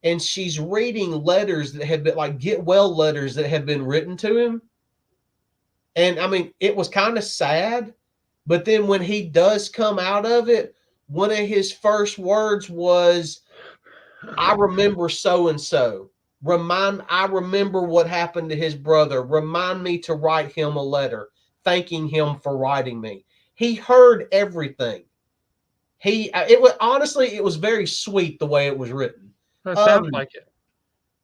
[SPEAKER 2] and she's reading letters that have been like get well letters that have been written to him. And I mean, it was kind of sad, but then when he does come out of it, one of his first words was, I remember so-and-so. I remember what happened to his brother. Remind me to write him a letter, thanking him for writing me. He heard everything. It was very sweet the way it was written.
[SPEAKER 1] That sounds like it.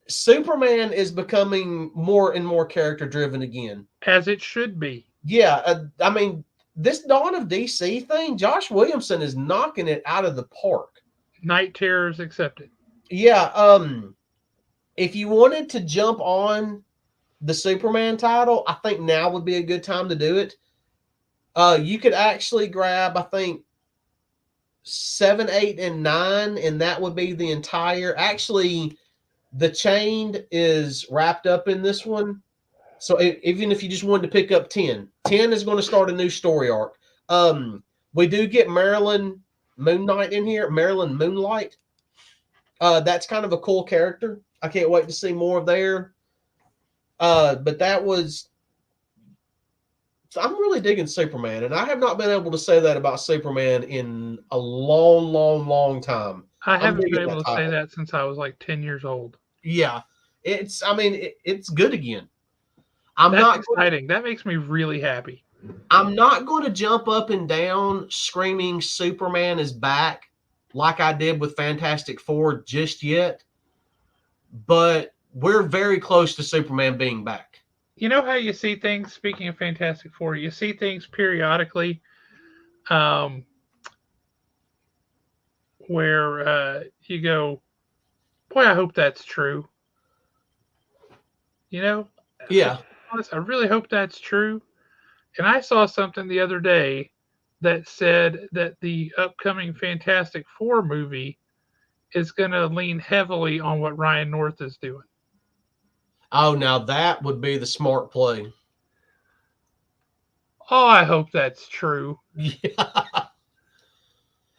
[SPEAKER 2] Superman is becoming more and more character driven again.
[SPEAKER 1] As it should be.
[SPEAKER 2] Yeah. I mean, this Dawn of DC thing, Josh Williamson is knocking it out of the park.
[SPEAKER 1] Night Terrors accepted.
[SPEAKER 2] Yeah, if you wanted to jump on the Superman title, I think now would be a good time to do it. You could actually grab, I think, 7, 8, and 9, and that would be the entire. Actually, the Chained is wrapped up in this one. So even if you just wanted to pick up 10, 10 is going to start a new story arc. We do get Marilyn Moon Knight in here, Marilyn Moonlight. That's kind of a cool character. I can't wait to see more of there. But that was. I'm really digging Superman, and I have not been able to say that about Superman in a long, long, long time.
[SPEAKER 1] I
[SPEAKER 2] I'm
[SPEAKER 1] haven't been
[SPEAKER 2] digging that
[SPEAKER 1] able to say
[SPEAKER 2] title.
[SPEAKER 1] that since I was like 10 years old.
[SPEAKER 2] Yeah, it's. I mean, it's good again. I'm
[SPEAKER 1] That's
[SPEAKER 2] not.
[SPEAKER 1] exciting. That makes me really happy.
[SPEAKER 2] I'm not going to jump up and down screaming Superman is back like I did with Fantastic Four just yet, but we're very close to Superman being back.
[SPEAKER 1] You know how you see things, speaking of Fantastic Four, you see things periodically um, where you go, boy, I hope that's true. You know,
[SPEAKER 2] Yeah.
[SPEAKER 1] honest, I really hope that's true. And I saw something the other day that said that the upcoming Fantastic Four movie is going to lean heavily on what Ryan North is doing.
[SPEAKER 2] Oh, now that would be the smart play.
[SPEAKER 1] Oh, I hope that's true.
[SPEAKER 2] Yeah.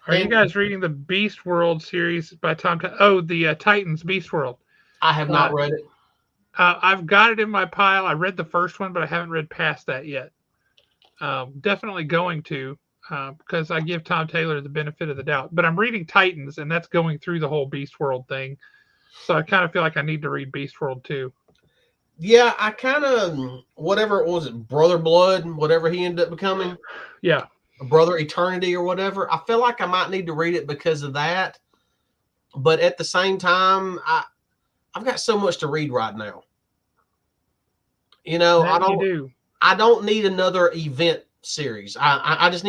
[SPEAKER 1] Are you
[SPEAKER 2] And
[SPEAKER 1] guys reading the Beast World series by Tom? Oh, the Titans Beast World.
[SPEAKER 2] I have
[SPEAKER 1] Uh,
[SPEAKER 2] not read it.
[SPEAKER 1] I've got it in my pile. I read the first one, but I haven't read past that yet. Definitely going to because I give Tom Taylor the benefit of the doubt. But I'm reading Titans, and that's going through the whole Beast World thing. So I kind of feel like I need to read Beast World too.
[SPEAKER 2] Yeah, I kind of whatever it was, Brother Blood, whatever he ended up becoming,
[SPEAKER 1] Yeah,
[SPEAKER 2] Brother Eternity or whatever. I feel like I might need to read it because of that. But at the same time, I've got so much to read right now. You know,
[SPEAKER 1] that you do.
[SPEAKER 2] I don't need another event series. I just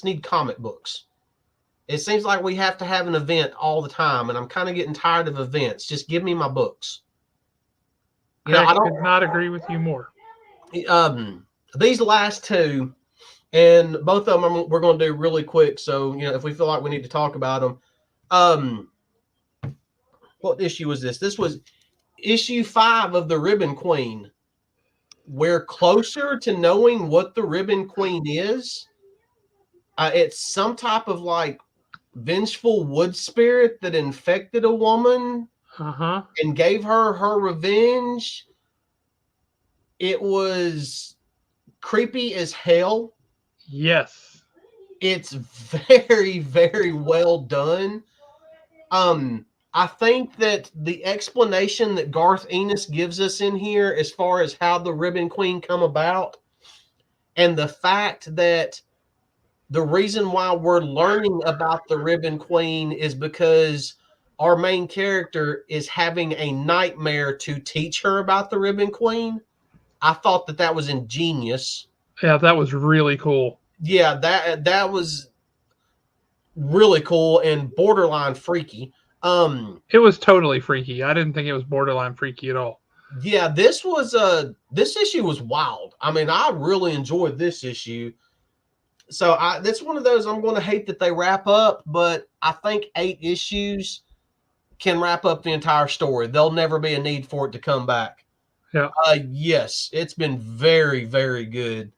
[SPEAKER 2] need comic books. It seems like we have to have an event all the time, and I'm kind of getting tired of events. Just give me my books. You know,
[SPEAKER 1] I
[SPEAKER 2] I
[SPEAKER 1] could not agree with you more.
[SPEAKER 2] don't. These last two, and both of them we're going to do really quick. So you know, if we feel like we need to talk about them, um, what issue was this? This was issue 5 of the Ribbon Queen. We're closer to knowing what the Ribbon Queen is. It's some type of like vengeful wood spirit that infected a woman
[SPEAKER 1] Uh-huh.
[SPEAKER 2] and gave her her revenge. It was creepy as hell.
[SPEAKER 1] Yes.
[SPEAKER 2] It's very, very well done. I think that the explanation that Garth Ennis gives us in here as far as how the Ribbon Queen come about and the fact that the reason why we're learning about the Ribbon Queen is because our main character is having a nightmare to teach her about the Ribbon Queen. I thought that was ingenious.
[SPEAKER 1] Yeah, that was really cool.
[SPEAKER 2] Yeah, that was really cool and borderline freaky.
[SPEAKER 1] It was totally freaky. I didn't think it was borderline freaky at all.
[SPEAKER 2] Yeah, this issue was wild. I mean, I really enjoyed this issue. So that's one of those I'm going to hate that they wrap up, but I think 8 issues can wrap up the entire story. There'll never be a need for it to come back.
[SPEAKER 1] Yeah.
[SPEAKER 2] Yes, it's been very, very good.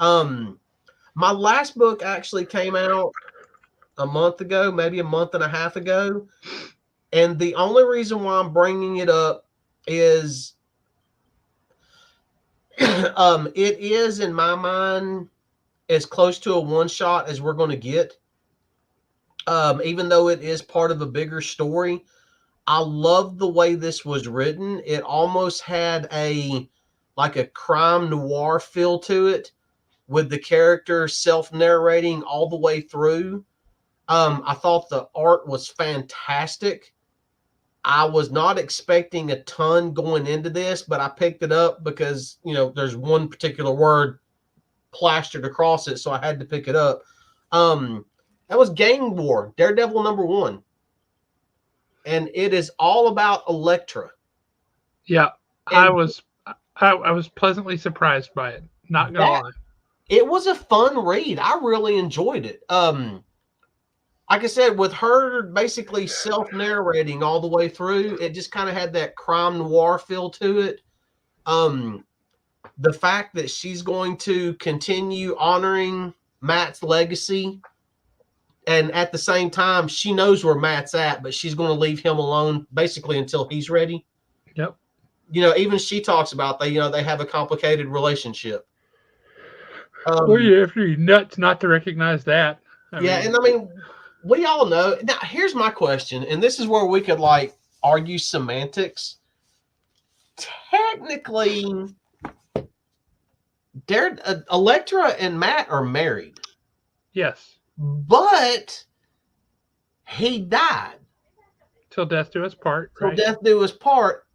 [SPEAKER 2] My last book actually came out a month ago, maybe a month and a half ago. And the only reason why I'm bringing it up is it is, in my mind, as close to a one-shot as we're going to get. Even though it is part of a bigger story, I love the way this was written. It almost had like a crime noir feel to it, with the character self-narrating all the way through. I thought the art was fantastic. I was not expecting a ton going into this, but I picked it up because, you know, there's one particular word plastered across it, so I had to pick it up. That was Gang War, Daredevil #1. And it is all about Elektra.
[SPEAKER 1] Yeah, I
[SPEAKER 2] And
[SPEAKER 1] was I was pleasantly surprised by it. Not gonna
[SPEAKER 2] that
[SPEAKER 1] lie.
[SPEAKER 2] it was a fun read. I really enjoyed it. Like I said, with her basically self-narrating all the way through, it just kind of had that crime noir feel to it. The fact that she's going to continue honoring Matt's legacy, and at the same time, she knows where Matt's at, but she's going to leave him alone basically until he's ready.
[SPEAKER 1] Yep.
[SPEAKER 2] Even she talks about they have a complicated relationship.
[SPEAKER 1] Well, you have to be nuts not to recognize that. I
[SPEAKER 2] Yeah,
[SPEAKER 1] mean,
[SPEAKER 2] and I mean, we all know. Now, here's my question, and this is where we could argue semantics. Technically, Elektra and Matt are married,
[SPEAKER 1] yes.
[SPEAKER 2] but he died.
[SPEAKER 1] Till death do us part,
[SPEAKER 2] Till
[SPEAKER 1] right?
[SPEAKER 2] death do us part.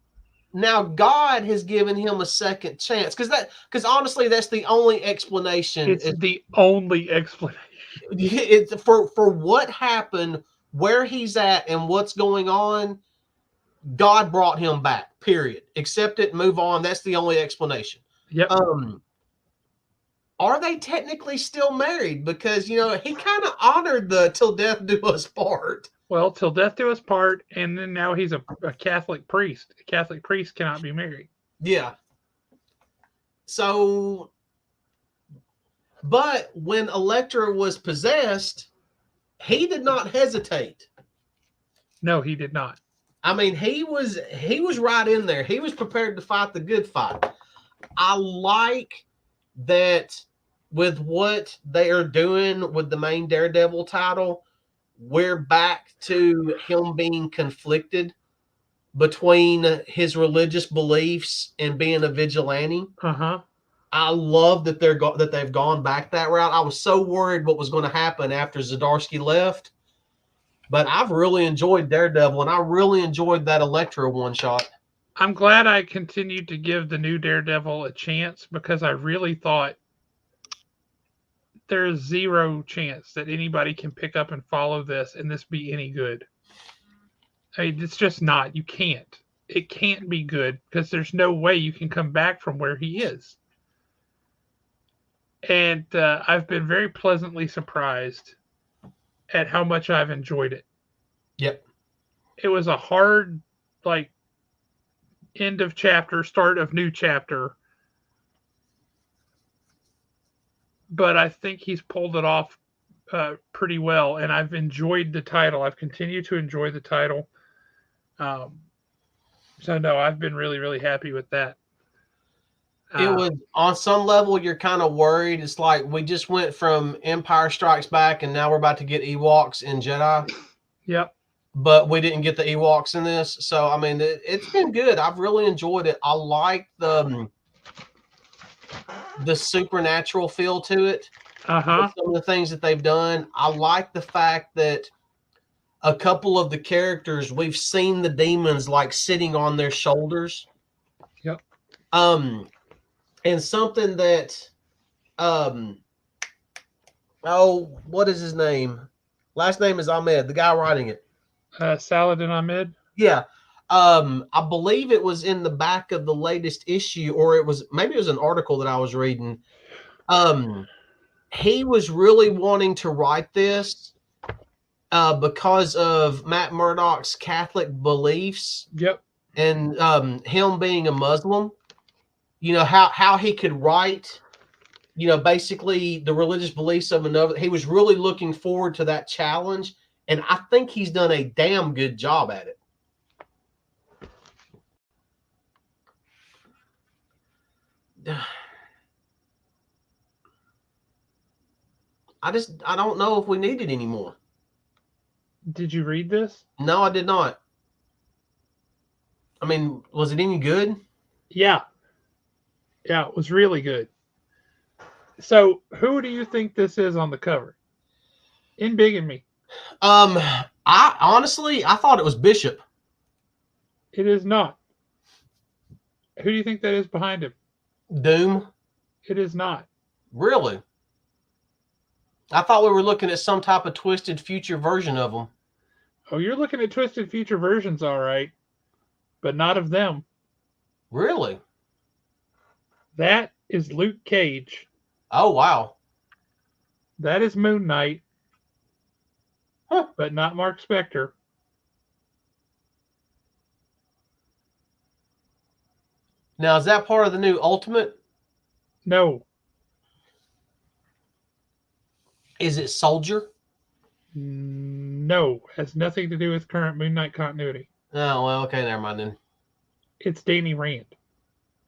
[SPEAKER 2] Now God has given him a second chance because honestly, that's the only explanation.
[SPEAKER 1] It's the only explanation.
[SPEAKER 2] It's for what happened, where he's at, and what's going on. God brought him back. Period. Accept it. Move on. That's the only explanation.
[SPEAKER 1] Yep.
[SPEAKER 2] Are they technically still married? Because he kind of honored the "till death do us part."
[SPEAKER 1] Well, till death do us part, and then now he's a Catholic priest. A Catholic priest cannot be married.
[SPEAKER 2] Yeah. So, but when Elektra was possessed, he did not hesitate.
[SPEAKER 1] No, he did not.
[SPEAKER 2] I mean, he was right in there. He was prepared to fight the good fight. I like that with what they are doing with the main Daredevil title, we're back to him being conflicted between his religious beliefs and being a vigilante.
[SPEAKER 1] Uh-huh.
[SPEAKER 2] I love that they've gone back that route. I was so worried what was going to happen after Zdarsky left, but I've really enjoyed Daredevil, and I really enjoyed that Elektra one shot.
[SPEAKER 1] I'm glad I continued to give the new Daredevil a chance because I really thought there's zero chance that anybody can pick up and follow this and this be any good. I mean, it's just not. You can't. It can't be good because there's no way you can come back from where he is. And I've been very pleasantly surprised at how much I've enjoyed it.
[SPEAKER 2] Yep.
[SPEAKER 1] It was a hard, end of chapter, start of new chapter. But I think he's pulled it off pretty well, and I've enjoyed the title. I've continued to enjoy the title. So no, I've been really, really happy with that.
[SPEAKER 2] It was on some level you're kind of worried. It's like we just went from Empire Strikes Back, and now we're about to get Ewoks in Jedi.
[SPEAKER 1] Yep.
[SPEAKER 2] But we didn't get the Ewoks in this, so I mean it's been good. I've really enjoyed it. I like the supernatural feel to it.
[SPEAKER 1] Uh-huh.
[SPEAKER 2] Some of the things that they've done. I like the fact that a couple of the characters we've seen the demons sitting on their shoulders.
[SPEAKER 1] Yep.
[SPEAKER 2] And something that what is his name? Last name is Ahmed, the guy writing it.
[SPEAKER 1] Saladin Ahmed.
[SPEAKER 2] Yeah. I believe it was in the back of the latest issue, or maybe it was an article that I was reading. He was really wanting to write this because of Matt Murdock's Catholic beliefs.
[SPEAKER 1] Yep.
[SPEAKER 2] And him being a Muslim. How he could write, basically the religious beliefs of another. He was really looking forward to that challenge, and I think he's done a damn good job at it. I don't know if we need it anymore.
[SPEAKER 1] Did you read this?
[SPEAKER 2] No, I did not. I mean, was it any good?
[SPEAKER 1] Yeah. Yeah, it was really good. So, who do you think this is on the cover? In Big and Me.
[SPEAKER 2] I honestly thought it was Bishop.
[SPEAKER 1] It is not. Who do you think that is behind him?
[SPEAKER 2] Doom.
[SPEAKER 1] It is not.
[SPEAKER 2] Really? I thought we were looking at some type of twisted future version of them.
[SPEAKER 1] Oh, you're looking at Twisted Future versions, all right, but not of them.
[SPEAKER 2] Really?
[SPEAKER 1] That is Luke Cage.
[SPEAKER 2] Oh, wow.
[SPEAKER 1] That is Moon Knight,
[SPEAKER 2] Huh.
[SPEAKER 1] but not Mark Spector.
[SPEAKER 2] Now, is that part of the new Ultimate?
[SPEAKER 1] No,
[SPEAKER 2] Is it Soldier?
[SPEAKER 1] no, has nothing to do with current Moon Knight continuity.
[SPEAKER 2] Oh, well, okay, never mind then.
[SPEAKER 1] It's Danny Rand.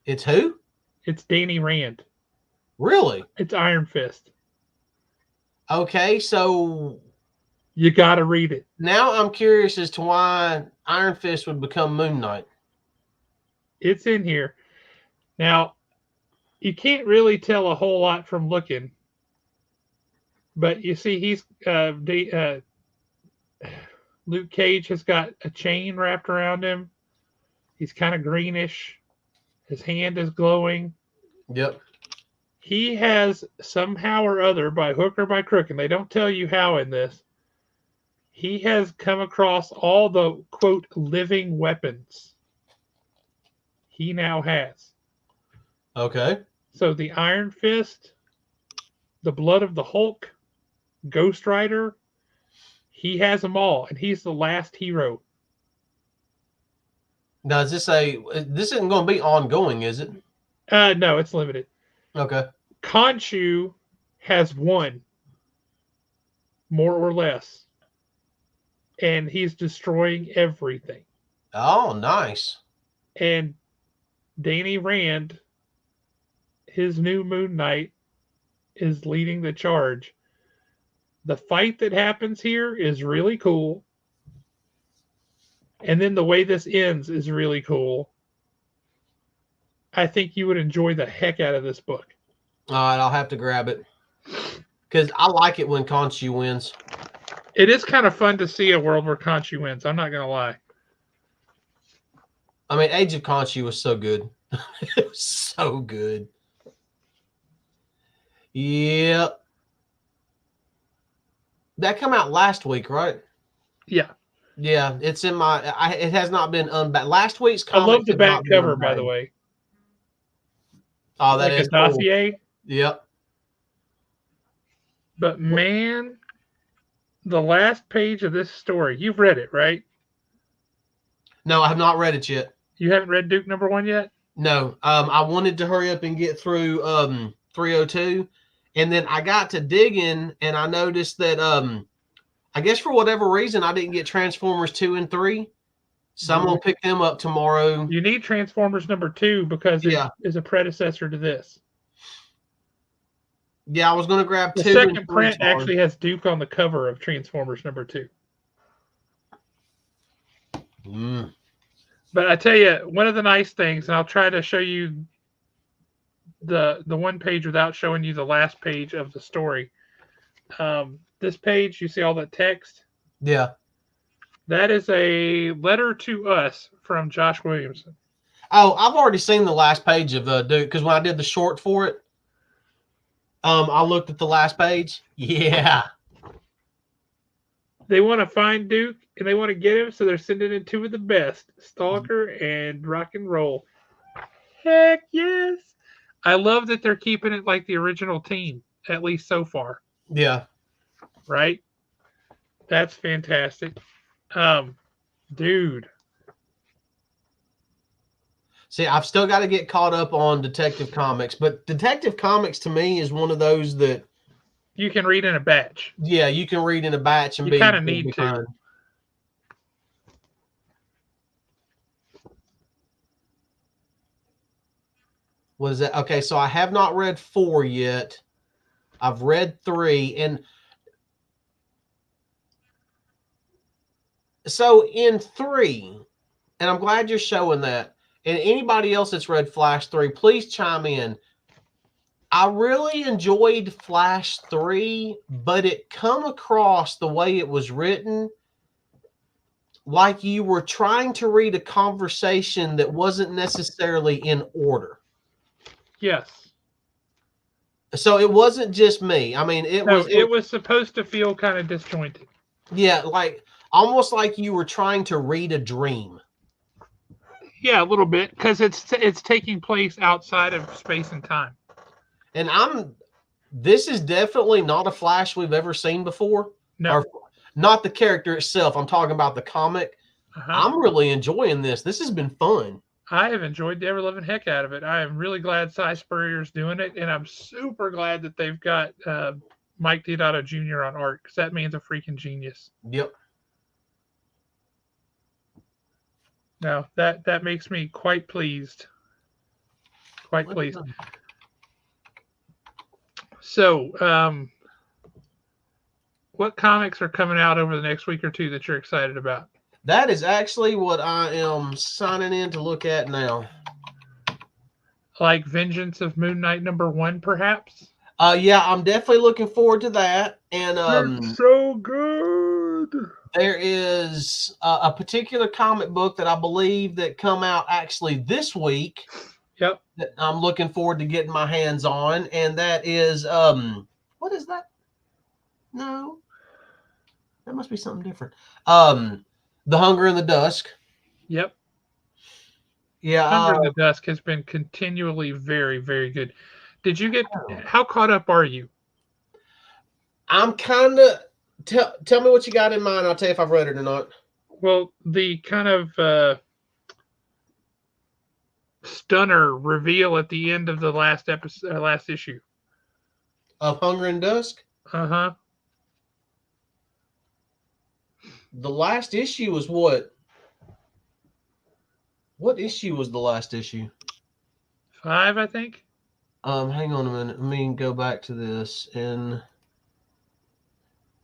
[SPEAKER 2] It's who?
[SPEAKER 1] It's Danny Rand.
[SPEAKER 2] Really?
[SPEAKER 1] It's Iron Fist.
[SPEAKER 2] Okay, so
[SPEAKER 1] You got to read it.
[SPEAKER 2] now I'm curious as to why Iron Fist would become Moon Knight.
[SPEAKER 1] It's in here. Now, you can't really tell a whole lot from looking, but you see, Luke Cage has got a chain wrapped around him. He's kind of greenish. His hand is glowing.
[SPEAKER 2] Yep.
[SPEAKER 1] He has somehow or other, by hook or by crook, and they don't tell you how in this, he has come across all the, quote, living weapons he now has.
[SPEAKER 2] Okay.
[SPEAKER 1] So the Iron Fist, the Blood of the Hulk, Ghost Rider, he has them all, and he's the last hero.
[SPEAKER 2] Now, is this isn't going to be ongoing, is it?
[SPEAKER 1] No, it's limited.
[SPEAKER 2] Okay.
[SPEAKER 1] Khonshu has one, more or less, and he's destroying everything.
[SPEAKER 2] Oh, nice.
[SPEAKER 1] And Danny Rand, his new Moon Knight, is leading the charge. The fight that happens here is really cool. And then the way this ends is really cool. I think you would enjoy the heck out of this book.
[SPEAKER 2] All right, I'll have to grab it because I like it when Khonshu wins.
[SPEAKER 1] It is kind of fun to see a world where Khonshu wins. I'm not going to lie.
[SPEAKER 2] I mean, Age of Khonshu was so good. It was so good. Yep. That come out last week, right?
[SPEAKER 1] Yeah.
[SPEAKER 2] Yeah, it's in my. It has not been unbacked. Last week's
[SPEAKER 1] I love
[SPEAKER 2] comics
[SPEAKER 1] the
[SPEAKER 2] have
[SPEAKER 1] back
[SPEAKER 2] not been
[SPEAKER 1] cover, by the
[SPEAKER 2] unbacked.
[SPEAKER 1] way.
[SPEAKER 2] Oh, that
[SPEAKER 1] Like a
[SPEAKER 2] is cool.
[SPEAKER 1] dossier.
[SPEAKER 2] Yep.
[SPEAKER 1] But man, the last page of this story, you've read it, right?
[SPEAKER 2] No, I have not read it yet.
[SPEAKER 1] You haven't read Duke #1 yet?
[SPEAKER 2] No. I wanted to hurry up and get through 302, and then I got to digging, and I noticed that I guess for whatever reason I didn't get Transformers 2 and 3. So I'm gonna pick them up tomorrow.
[SPEAKER 1] You need Transformers #2 because it is a predecessor to this.
[SPEAKER 2] Yeah, I was gonna grab
[SPEAKER 1] the
[SPEAKER 2] 2
[SPEAKER 1] second
[SPEAKER 2] and 3
[SPEAKER 1] print
[SPEAKER 2] tomorrow.
[SPEAKER 1] actually has Duke on the cover of Transformers #2. But I tell you, one of the nice things, and I'll try to show you the one page without showing you the last page of the story. This page, you see all that text?
[SPEAKER 2] Yeah.
[SPEAKER 1] That is a letter to us from Josh Williamson.
[SPEAKER 2] Oh, I've already seen the last page of Duke because when I did the short for it, I looked at the last page. Yeah.
[SPEAKER 1] They want to find Duke and they want to get him, so they're sending in two of the best, Stalker and Rock and Roll. Heck yes. I love that they're keeping it like the original team, at least so far.
[SPEAKER 2] Yeah.
[SPEAKER 1] Right? That's fantastic. Dude.
[SPEAKER 2] See, I've still got to get caught up on Detective Comics, but Detective Comics to me is one of those that
[SPEAKER 1] you can read in a batch.
[SPEAKER 2] Yeah, you can read in a batch and
[SPEAKER 1] you kind of need to.
[SPEAKER 2] Fine. What is that? Okay, so I have not read 4 yet. I've read 3, and so in 3, and I'm glad you're showing that. And anybody else that's read Flash 3, please chime in. I really enjoyed Flash 3, but it come across the way it was written like you were trying to read a conversation that wasn't necessarily in order.
[SPEAKER 1] Yes.
[SPEAKER 2] So it wasn't just me. I mean,
[SPEAKER 1] No, it was supposed to feel kind of disjointed.
[SPEAKER 2] yeah, like almost like you were trying to read a dream.
[SPEAKER 1] Yeah, a little bit because it's taking place outside of space and time.
[SPEAKER 2] And this is definitely not a Flash we've ever seen before.
[SPEAKER 1] No.
[SPEAKER 2] Or not the character itself. I'm talking about the comic.
[SPEAKER 1] Uh-huh.
[SPEAKER 2] I'm really enjoying this. This has been fun.
[SPEAKER 1] I have enjoyed the ever living heck out of it. I am really glad Cy Spurrier's doing it, and I'm super glad that they've got Mike Deodato Jr. on art because that means a freaking genius.
[SPEAKER 2] Yep.
[SPEAKER 1] No, that makes me quite pleased. Quite pleased. So, what comics are coming out over the next week or two that you're excited about?
[SPEAKER 2] That is actually what I am signing in to look at now.
[SPEAKER 1] Like Vengeance of Moon Knight #1, perhaps?
[SPEAKER 2] Yeah, I'm definitely looking forward to that. And
[SPEAKER 1] it's so good.
[SPEAKER 2] There is a particular comic book that I believe that come out actually this week.
[SPEAKER 1] Yep.
[SPEAKER 2] That I'm looking forward to getting my hands on, and that is what is that? No, that must be something different. The Hunger in the Dusk.
[SPEAKER 1] Yep.
[SPEAKER 2] Yeah,
[SPEAKER 1] Hunger in the Dusk has been continually very, very good. Did you get how caught up are you?
[SPEAKER 2] I'm kind of tell me what you got in mind. I'll tell you if I've read it or not.
[SPEAKER 1] Well, the kind of stunner reveal at the end of the last episode, last issue
[SPEAKER 2] of Hunger and Dusk.
[SPEAKER 1] Uh-huh.
[SPEAKER 2] The last issue was what? What issue was the last issue?
[SPEAKER 1] 5, I think.
[SPEAKER 2] Hang on a minute. Let me go back to this. And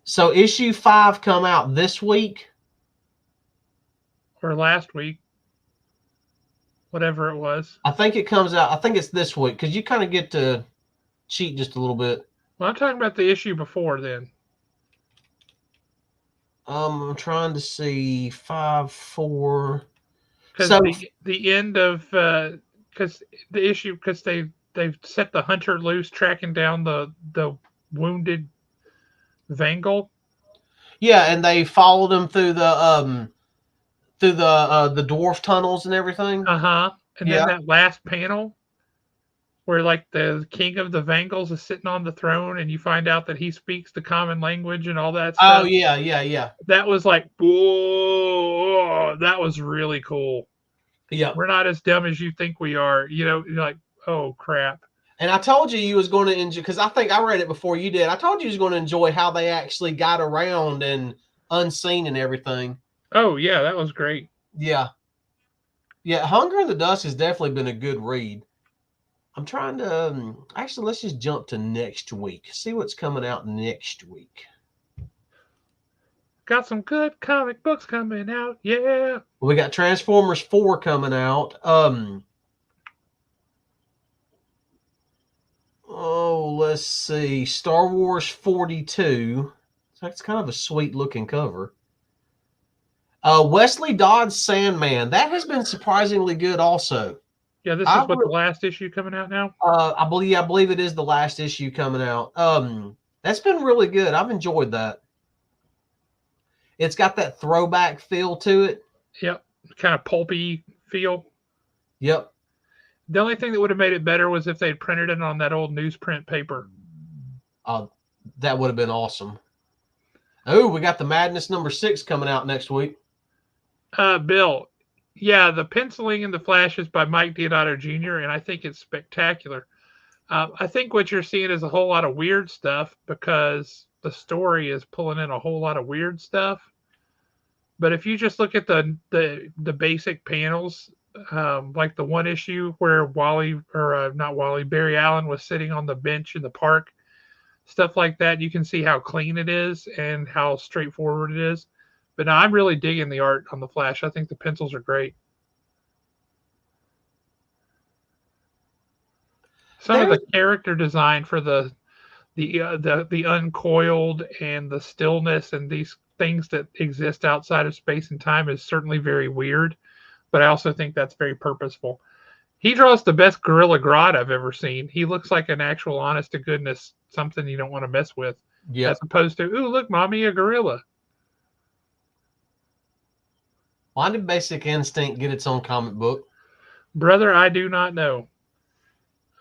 [SPEAKER 2] so issue 5 come out this week?
[SPEAKER 1] Or last week. Whatever it was.
[SPEAKER 2] I think it comes out. I think it's this week because you kind of get to cheat just a little bit.
[SPEAKER 1] Well, I'm talking about the issue before then.
[SPEAKER 2] I'm trying to see 5/4.
[SPEAKER 1] Because so, the end of because the issue because they've set the hunter loose, tracking down the wounded Vangal.
[SPEAKER 2] Yeah, and they followed him through the dwarf tunnels and everything.
[SPEAKER 1] Uh-huh. And then that last panel where like the king of the Vangals is sitting on the throne and you find out that he speaks the common language and all that stuff.
[SPEAKER 2] Oh yeah.
[SPEAKER 1] That was like, whoa, that was really cool.
[SPEAKER 2] Yeah.
[SPEAKER 1] We're not as dumb as you think we are. You know, you're like, oh crap.
[SPEAKER 2] And I told you was going to enjoy, because I think I read it before you did. I told you was going to enjoy how they actually got around and unseen and everything.
[SPEAKER 1] Oh yeah, that was great.
[SPEAKER 2] Yeah. Hunger in the Dust has definitely been a good read. I'm trying to actually let's just jump to next week. See what's coming out next week.
[SPEAKER 1] Got some good comic books coming out. Yeah.
[SPEAKER 2] We got Transformers 4 coming out. Let's see. Star Wars 42. That's kind of a sweet looking cover. Wesley Dodds Sandman. That has been surprisingly good also.
[SPEAKER 1] Yeah, this is the last issue coming out now?
[SPEAKER 2] I believe it is the last issue coming out. That's been really good. I've enjoyed that. It's got that throwback feel to it.
[SPEAKER 1] Yep. Kind of pulpy feel.
[SPEAKER 2] Yep.
[SPEAKER 1] The only thing that would have made it better was if they'd printed it on that old newsprint paper.
[SPEAKER 2] That would have been awesome. Oh, we got the Madness #6 coming out next week.
[SPEAKER 1] Bill, yeah, the penciling in the Flash is by Mike Deodato Jr., and I think it's spectacular. I think what you're seeing is a whole lot of weird stuff because the story is pulling in a whole lot of weird stuff. But if you just look at the basic panels, like the one issue where Barry Allen was sitting on the bench in the park, stuff like that, you can see how clean it is and how straightforward it is. But now I'm really digging the art on the Flash. I think the pencils are great. Some of the character design for the uncoiled and the stillness and these things that exist outside of space and time is certainly very weird, but I also think that's very purposeful. He draws the best Gorilla Grodd I've ever seen. He looks like an actual honest to goodness something you don't want to mess with, as
[SPEAKER 2] Yep.
[SPEAKER 1] opposed to, ooh, look, mommy, a gorilla.
[SPEAKER 2] Why did Basic Instinct get its own comic book?
[SPEAKER 1] Brother, I do not know.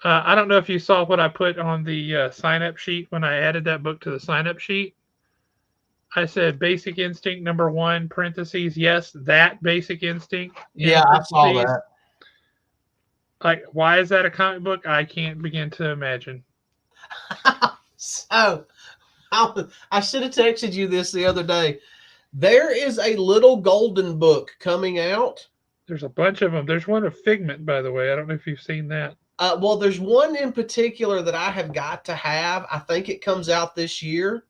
[SPEAKER 1] I don't know if you saw what I put on the sign up sheet when I added that book to the sign up sheet. I said Basic Instinct #1, parentheses, yes, that Basic Instinct, in
[SPEAKER 2] Yeah, I saw
[SPEAKER 1] parentheses.
[SPEAKER 2] that.
[SPEAKER 1] Like, why is that a comic book? I can't begin to imagine.
[SPEAKER 2] So I should have texted you this the other day. There is a little golden book coming out.
[SPEAKER 1] There's a bunch of them. There's one of Figment, by the way. I don't know if you've seen that.
[SPEAKER 2] Well, there's one in particular that I have got to have. I think it comes out this year.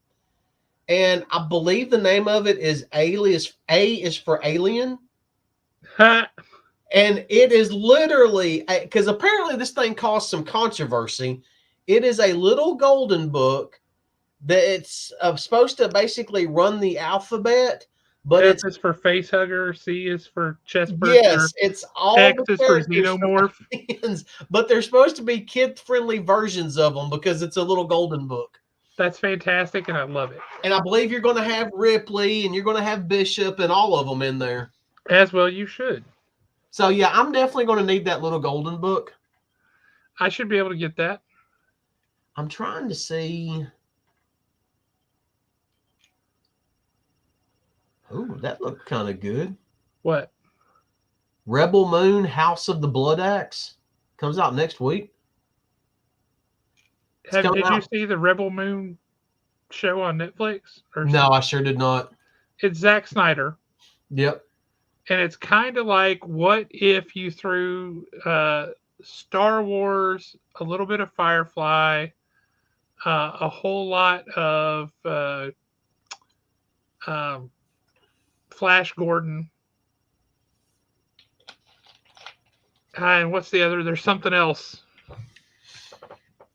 [SPEAKER 2] And I believe the name of it is Alias. A is for Alien.
[SPEAKER 1] Ha!
[SPEAKER 2] And it is literally, because apparently this thing caused some controversy. It is a little golden book that it's supposed to basically run the alphabet, but
[SPEAKER 1] F
[SPEAKER 2] it's,
[SPEAKER 1] is for Facehugger. C is for Chestburster.
[SPEAKER 2] yes, it's all
[SPEAKER 1] X
[SPEAKER 2] the
[SPEAKER 1] is for
[SPEAKER 2] characters from
[SPEAKER 1] Xenomorph.
[SPEAKER 2] Aliens, but they're supposed to be kid-friendly versions of them because it's a little golden book.
[SPEAKER 1] That's fantastic, and I love it.
[SPEAKER 2] And I believe you're going to have Ripley and you're going to have Bishop and all of them in there.
[SPEAKER 1] As well, you should.
[SPEAKER 2] So, yeah, I'm definitely going to need that little golden book.
[SPEAKER 1] I should be able to get that.
[SPEAKER 2] I'm trying to see. Oh, that looked kind of good.
[SPEAKER 1] What?
[SPEAKER 2] Rebel Moon, House of the Blood Axe comes out next week.
[SPEAKER 1] Did you see the Rebel Moon show on Netflix?
[SPEAKER 2] No, I sure did not.
[SPEAKER 1] It's Zack Snyder.
[SPEAKER 2] Yep.
[SPEAKER 1] And it's kind of like, what if you threw Star Wars, a little bit of Firefly, a whole lot of Flash Gordon, and what's the other? There's something else.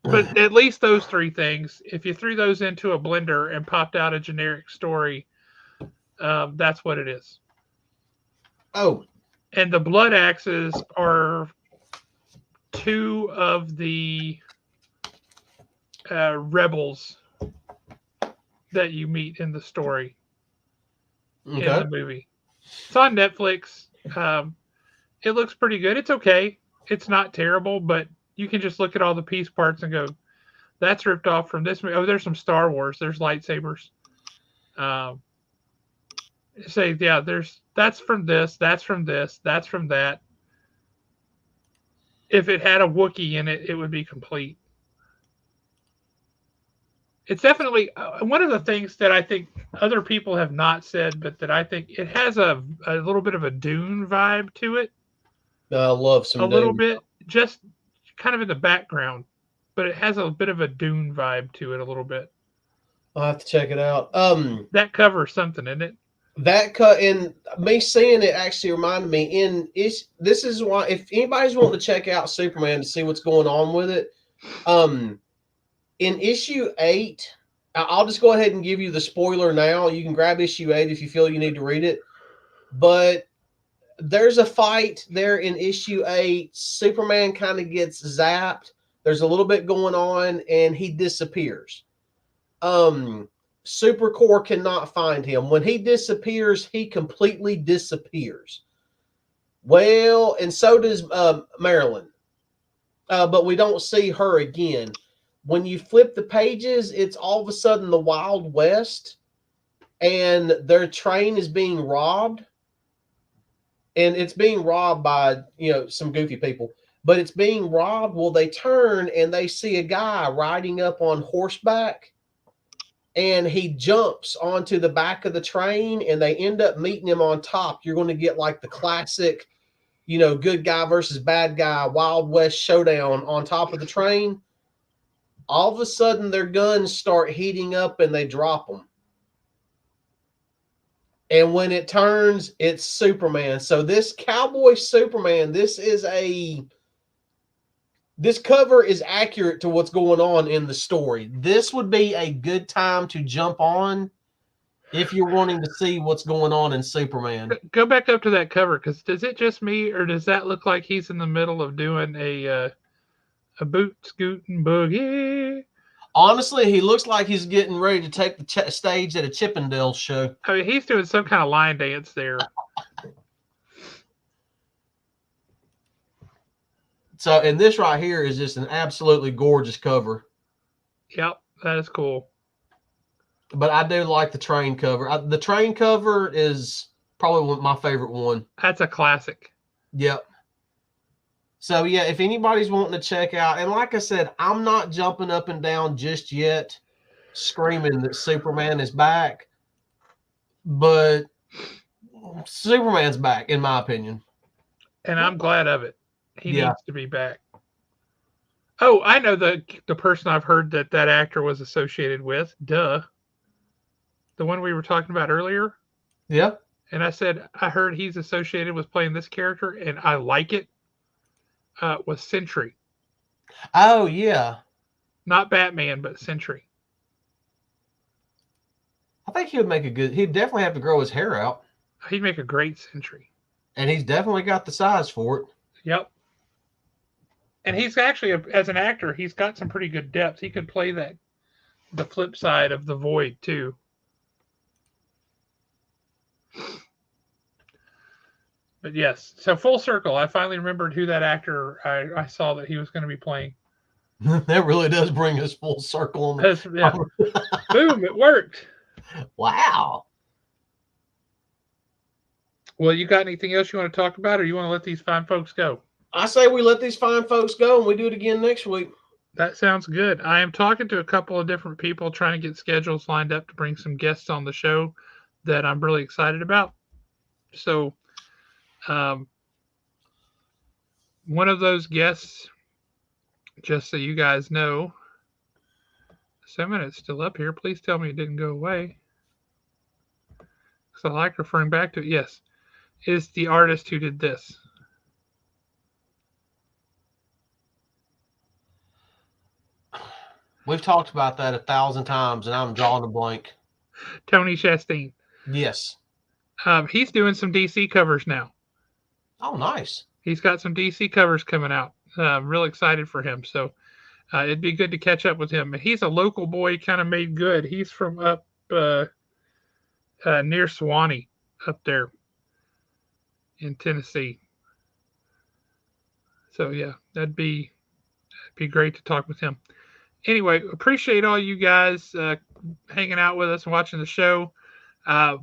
[SPEAKER 1] But at least those three things, if you threw those into a blender and popped out a generic story, that's what it is.
[SPEAKER 2] Oh.
[SPEAKER 1] And the Blood Axes are two of the rebels that you meet in the story, in the movie. It's on Netflix. It looks pretty good. It's okay. It's not terrible, but you can just look at all the piece parts and go, that's ripped off from this movie. Oh, there's some Star Wars. There's lightsabers. Say, yeah, that's from this, that's from this, that's from that. If it had a Wookiee in it, it would be complete. It's definitely one of the things that I think other people have not said, but that I think it has a little bit of a Dune vibe to it.
[SPEAKER 2] I love some
[SPEAKER 1] a little bit, just kind of in the background, but it has a bit of a Dune vibe to it a little bit.
[SPEAKER 2] I'll have to check it out.
[SPEAKER 1] That covers something, isn't it?
[SPEAKER 2] That cut in me seeing it actually reminded me this is why, if anybody's wanting to check out Superman to see what's going on with it, in issue 8, I'll just go ahead and give you the spoiler now. You can grab issue 8 if you feel you need to read it. But there's a fight there in issue 8. Superman kind of gets zapped. There's a little bit going on, and he disappears. Supercorp cannot find him. When he disappears, he completely disappears. Well, and so does Marilyn. But we don't see her again. When you flip the pages, it's all of a sudden the Wild West, and their train is being robbed. And it's being robbed by, some goofy people. But it's being robbed. Well, they turn and they see a guy riding up on horseback. And he jumps onto the back of the train, and they end up meeting him on top. You're going to get like the classic, good guy versus bad guy, Wild West showdown on top of the train. All of a sudden, their guns start heating up, and they drop them. And when it turns, it's Superman. So this Cowboy Superman, this cover is accurate to what's going on in the story. This would be a good time to jump on if you're wanting to see what's going on in Superman.
[SPEAKER 1] Go back up to that cover, because does it just me, or does that look like he's in the middle of doing a boot scooting boogie?
[SPEAKER 2] Honestly, he looks like he's getting ready to take the stage at a Chippendale show.
[SPEAKER 1] I mean, he's doing some kind of line dance there.
[SPEAKER 2] So, and this right here is just an absolutely gorgeous cover.
[SPEAKER 1] Yep, that is cool.
[SPEAKER 2] But I do like the train cover. The train cover is probably my favorite one.
[SPEAKER 1] That's a classic.
[SPEAKER 2] Yep. So, yeah, if anybody's wanting to check out, and like I said, I'm not jumping up and down just yet, screaming that Superman is back, but Superman's back, in my opinion.
[SPEAKER 1] And I'm glad of it. He
[SPEAKER 2] Yeah.
[SPEAKER 1] needs to be back. Oh, I know the person I've heard that actor was associated with. Duh. The one we were talking about earlier.
[SPEAKER 2] Yeah.
[SPEAKER 1] And I said, I heard he's associated with playing this character, and I like it. Was Sentry.
[SPEAKER 2] Oh, yeah.
[SPEAKER 1] Not Batman, but Sentry.
[SPEAKER 2] I think he would make a good, he'd definitely have to grow his hair out.
[SPEAKER 1] He'd make a great Sentry.
[SPEAKER 2] And he's definitely got the size for it.
[SPEAKER 1] Yep. And he's actually, as an actor, he's got some pretty good depth. He could play the flip side of the Void, too. But yes, so full circle. I finally remembered who that actor I saw that he was going to be playing.
[SPEAKER 2] That really does bring us full circle.
[SPEAKER 1] Yeah. Boom, it worked.
[SPEAKER 2] Wow.
[SPEAKER 1] Well, you got anything else you want to talk about, or you want to let these fine folks go?
[SPEAKER 2] I say we let these fine folks go and we do it again next week.
[SPEAKER 1] That sounds good. I am talking to a couple of different people, trying to get schedules lined up to bring some guests on the show that I'm really excited about. So, one of those guests, just so you guys know, 7 minutes still up here. Please tell me it didn't go away. Because I like referring back to it. Yes, is the artist who did this.
[SPEAKER 2] We've talked about that 1,000 times, and I'm drawing a blank.
[SPEAKER 1] Tony Chastain.
[SPEAKER 2] Yes.
[SPEAKER 1] He's doing some DC covers now.
[SPEAKER 2] Oh, nice.
[SPEAKER 1] He's got some DC covers coming out. I'm real excited for him. So it'd be good to catch up with him. He's a local boy, kind of made good. He's from up near Sewanee, up there in Tennessee. So yeah, that'd be great to talk with him. Anyway, appreciate all you guys hanging out with us and watching the show.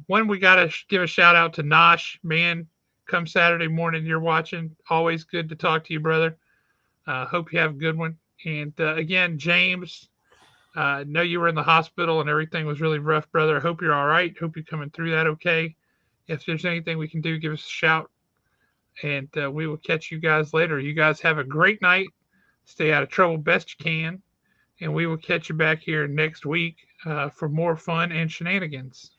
[SPEAKER 1] One, we got to give a shout out to Nosh. Man, come Saturday morning, you're watching. Always good to talk to you, brother. Hope you have a good one. And again, James, know you were in the hospital and everything was really rough, brother. Hope you're all right. Hope you're coming through that okay. If there's anything we can do, give us a shout. And we will catch you guys later. You guys have a great night. Stay out of trouble best you can. And we will catch you back here next week for more fun and shenanigans.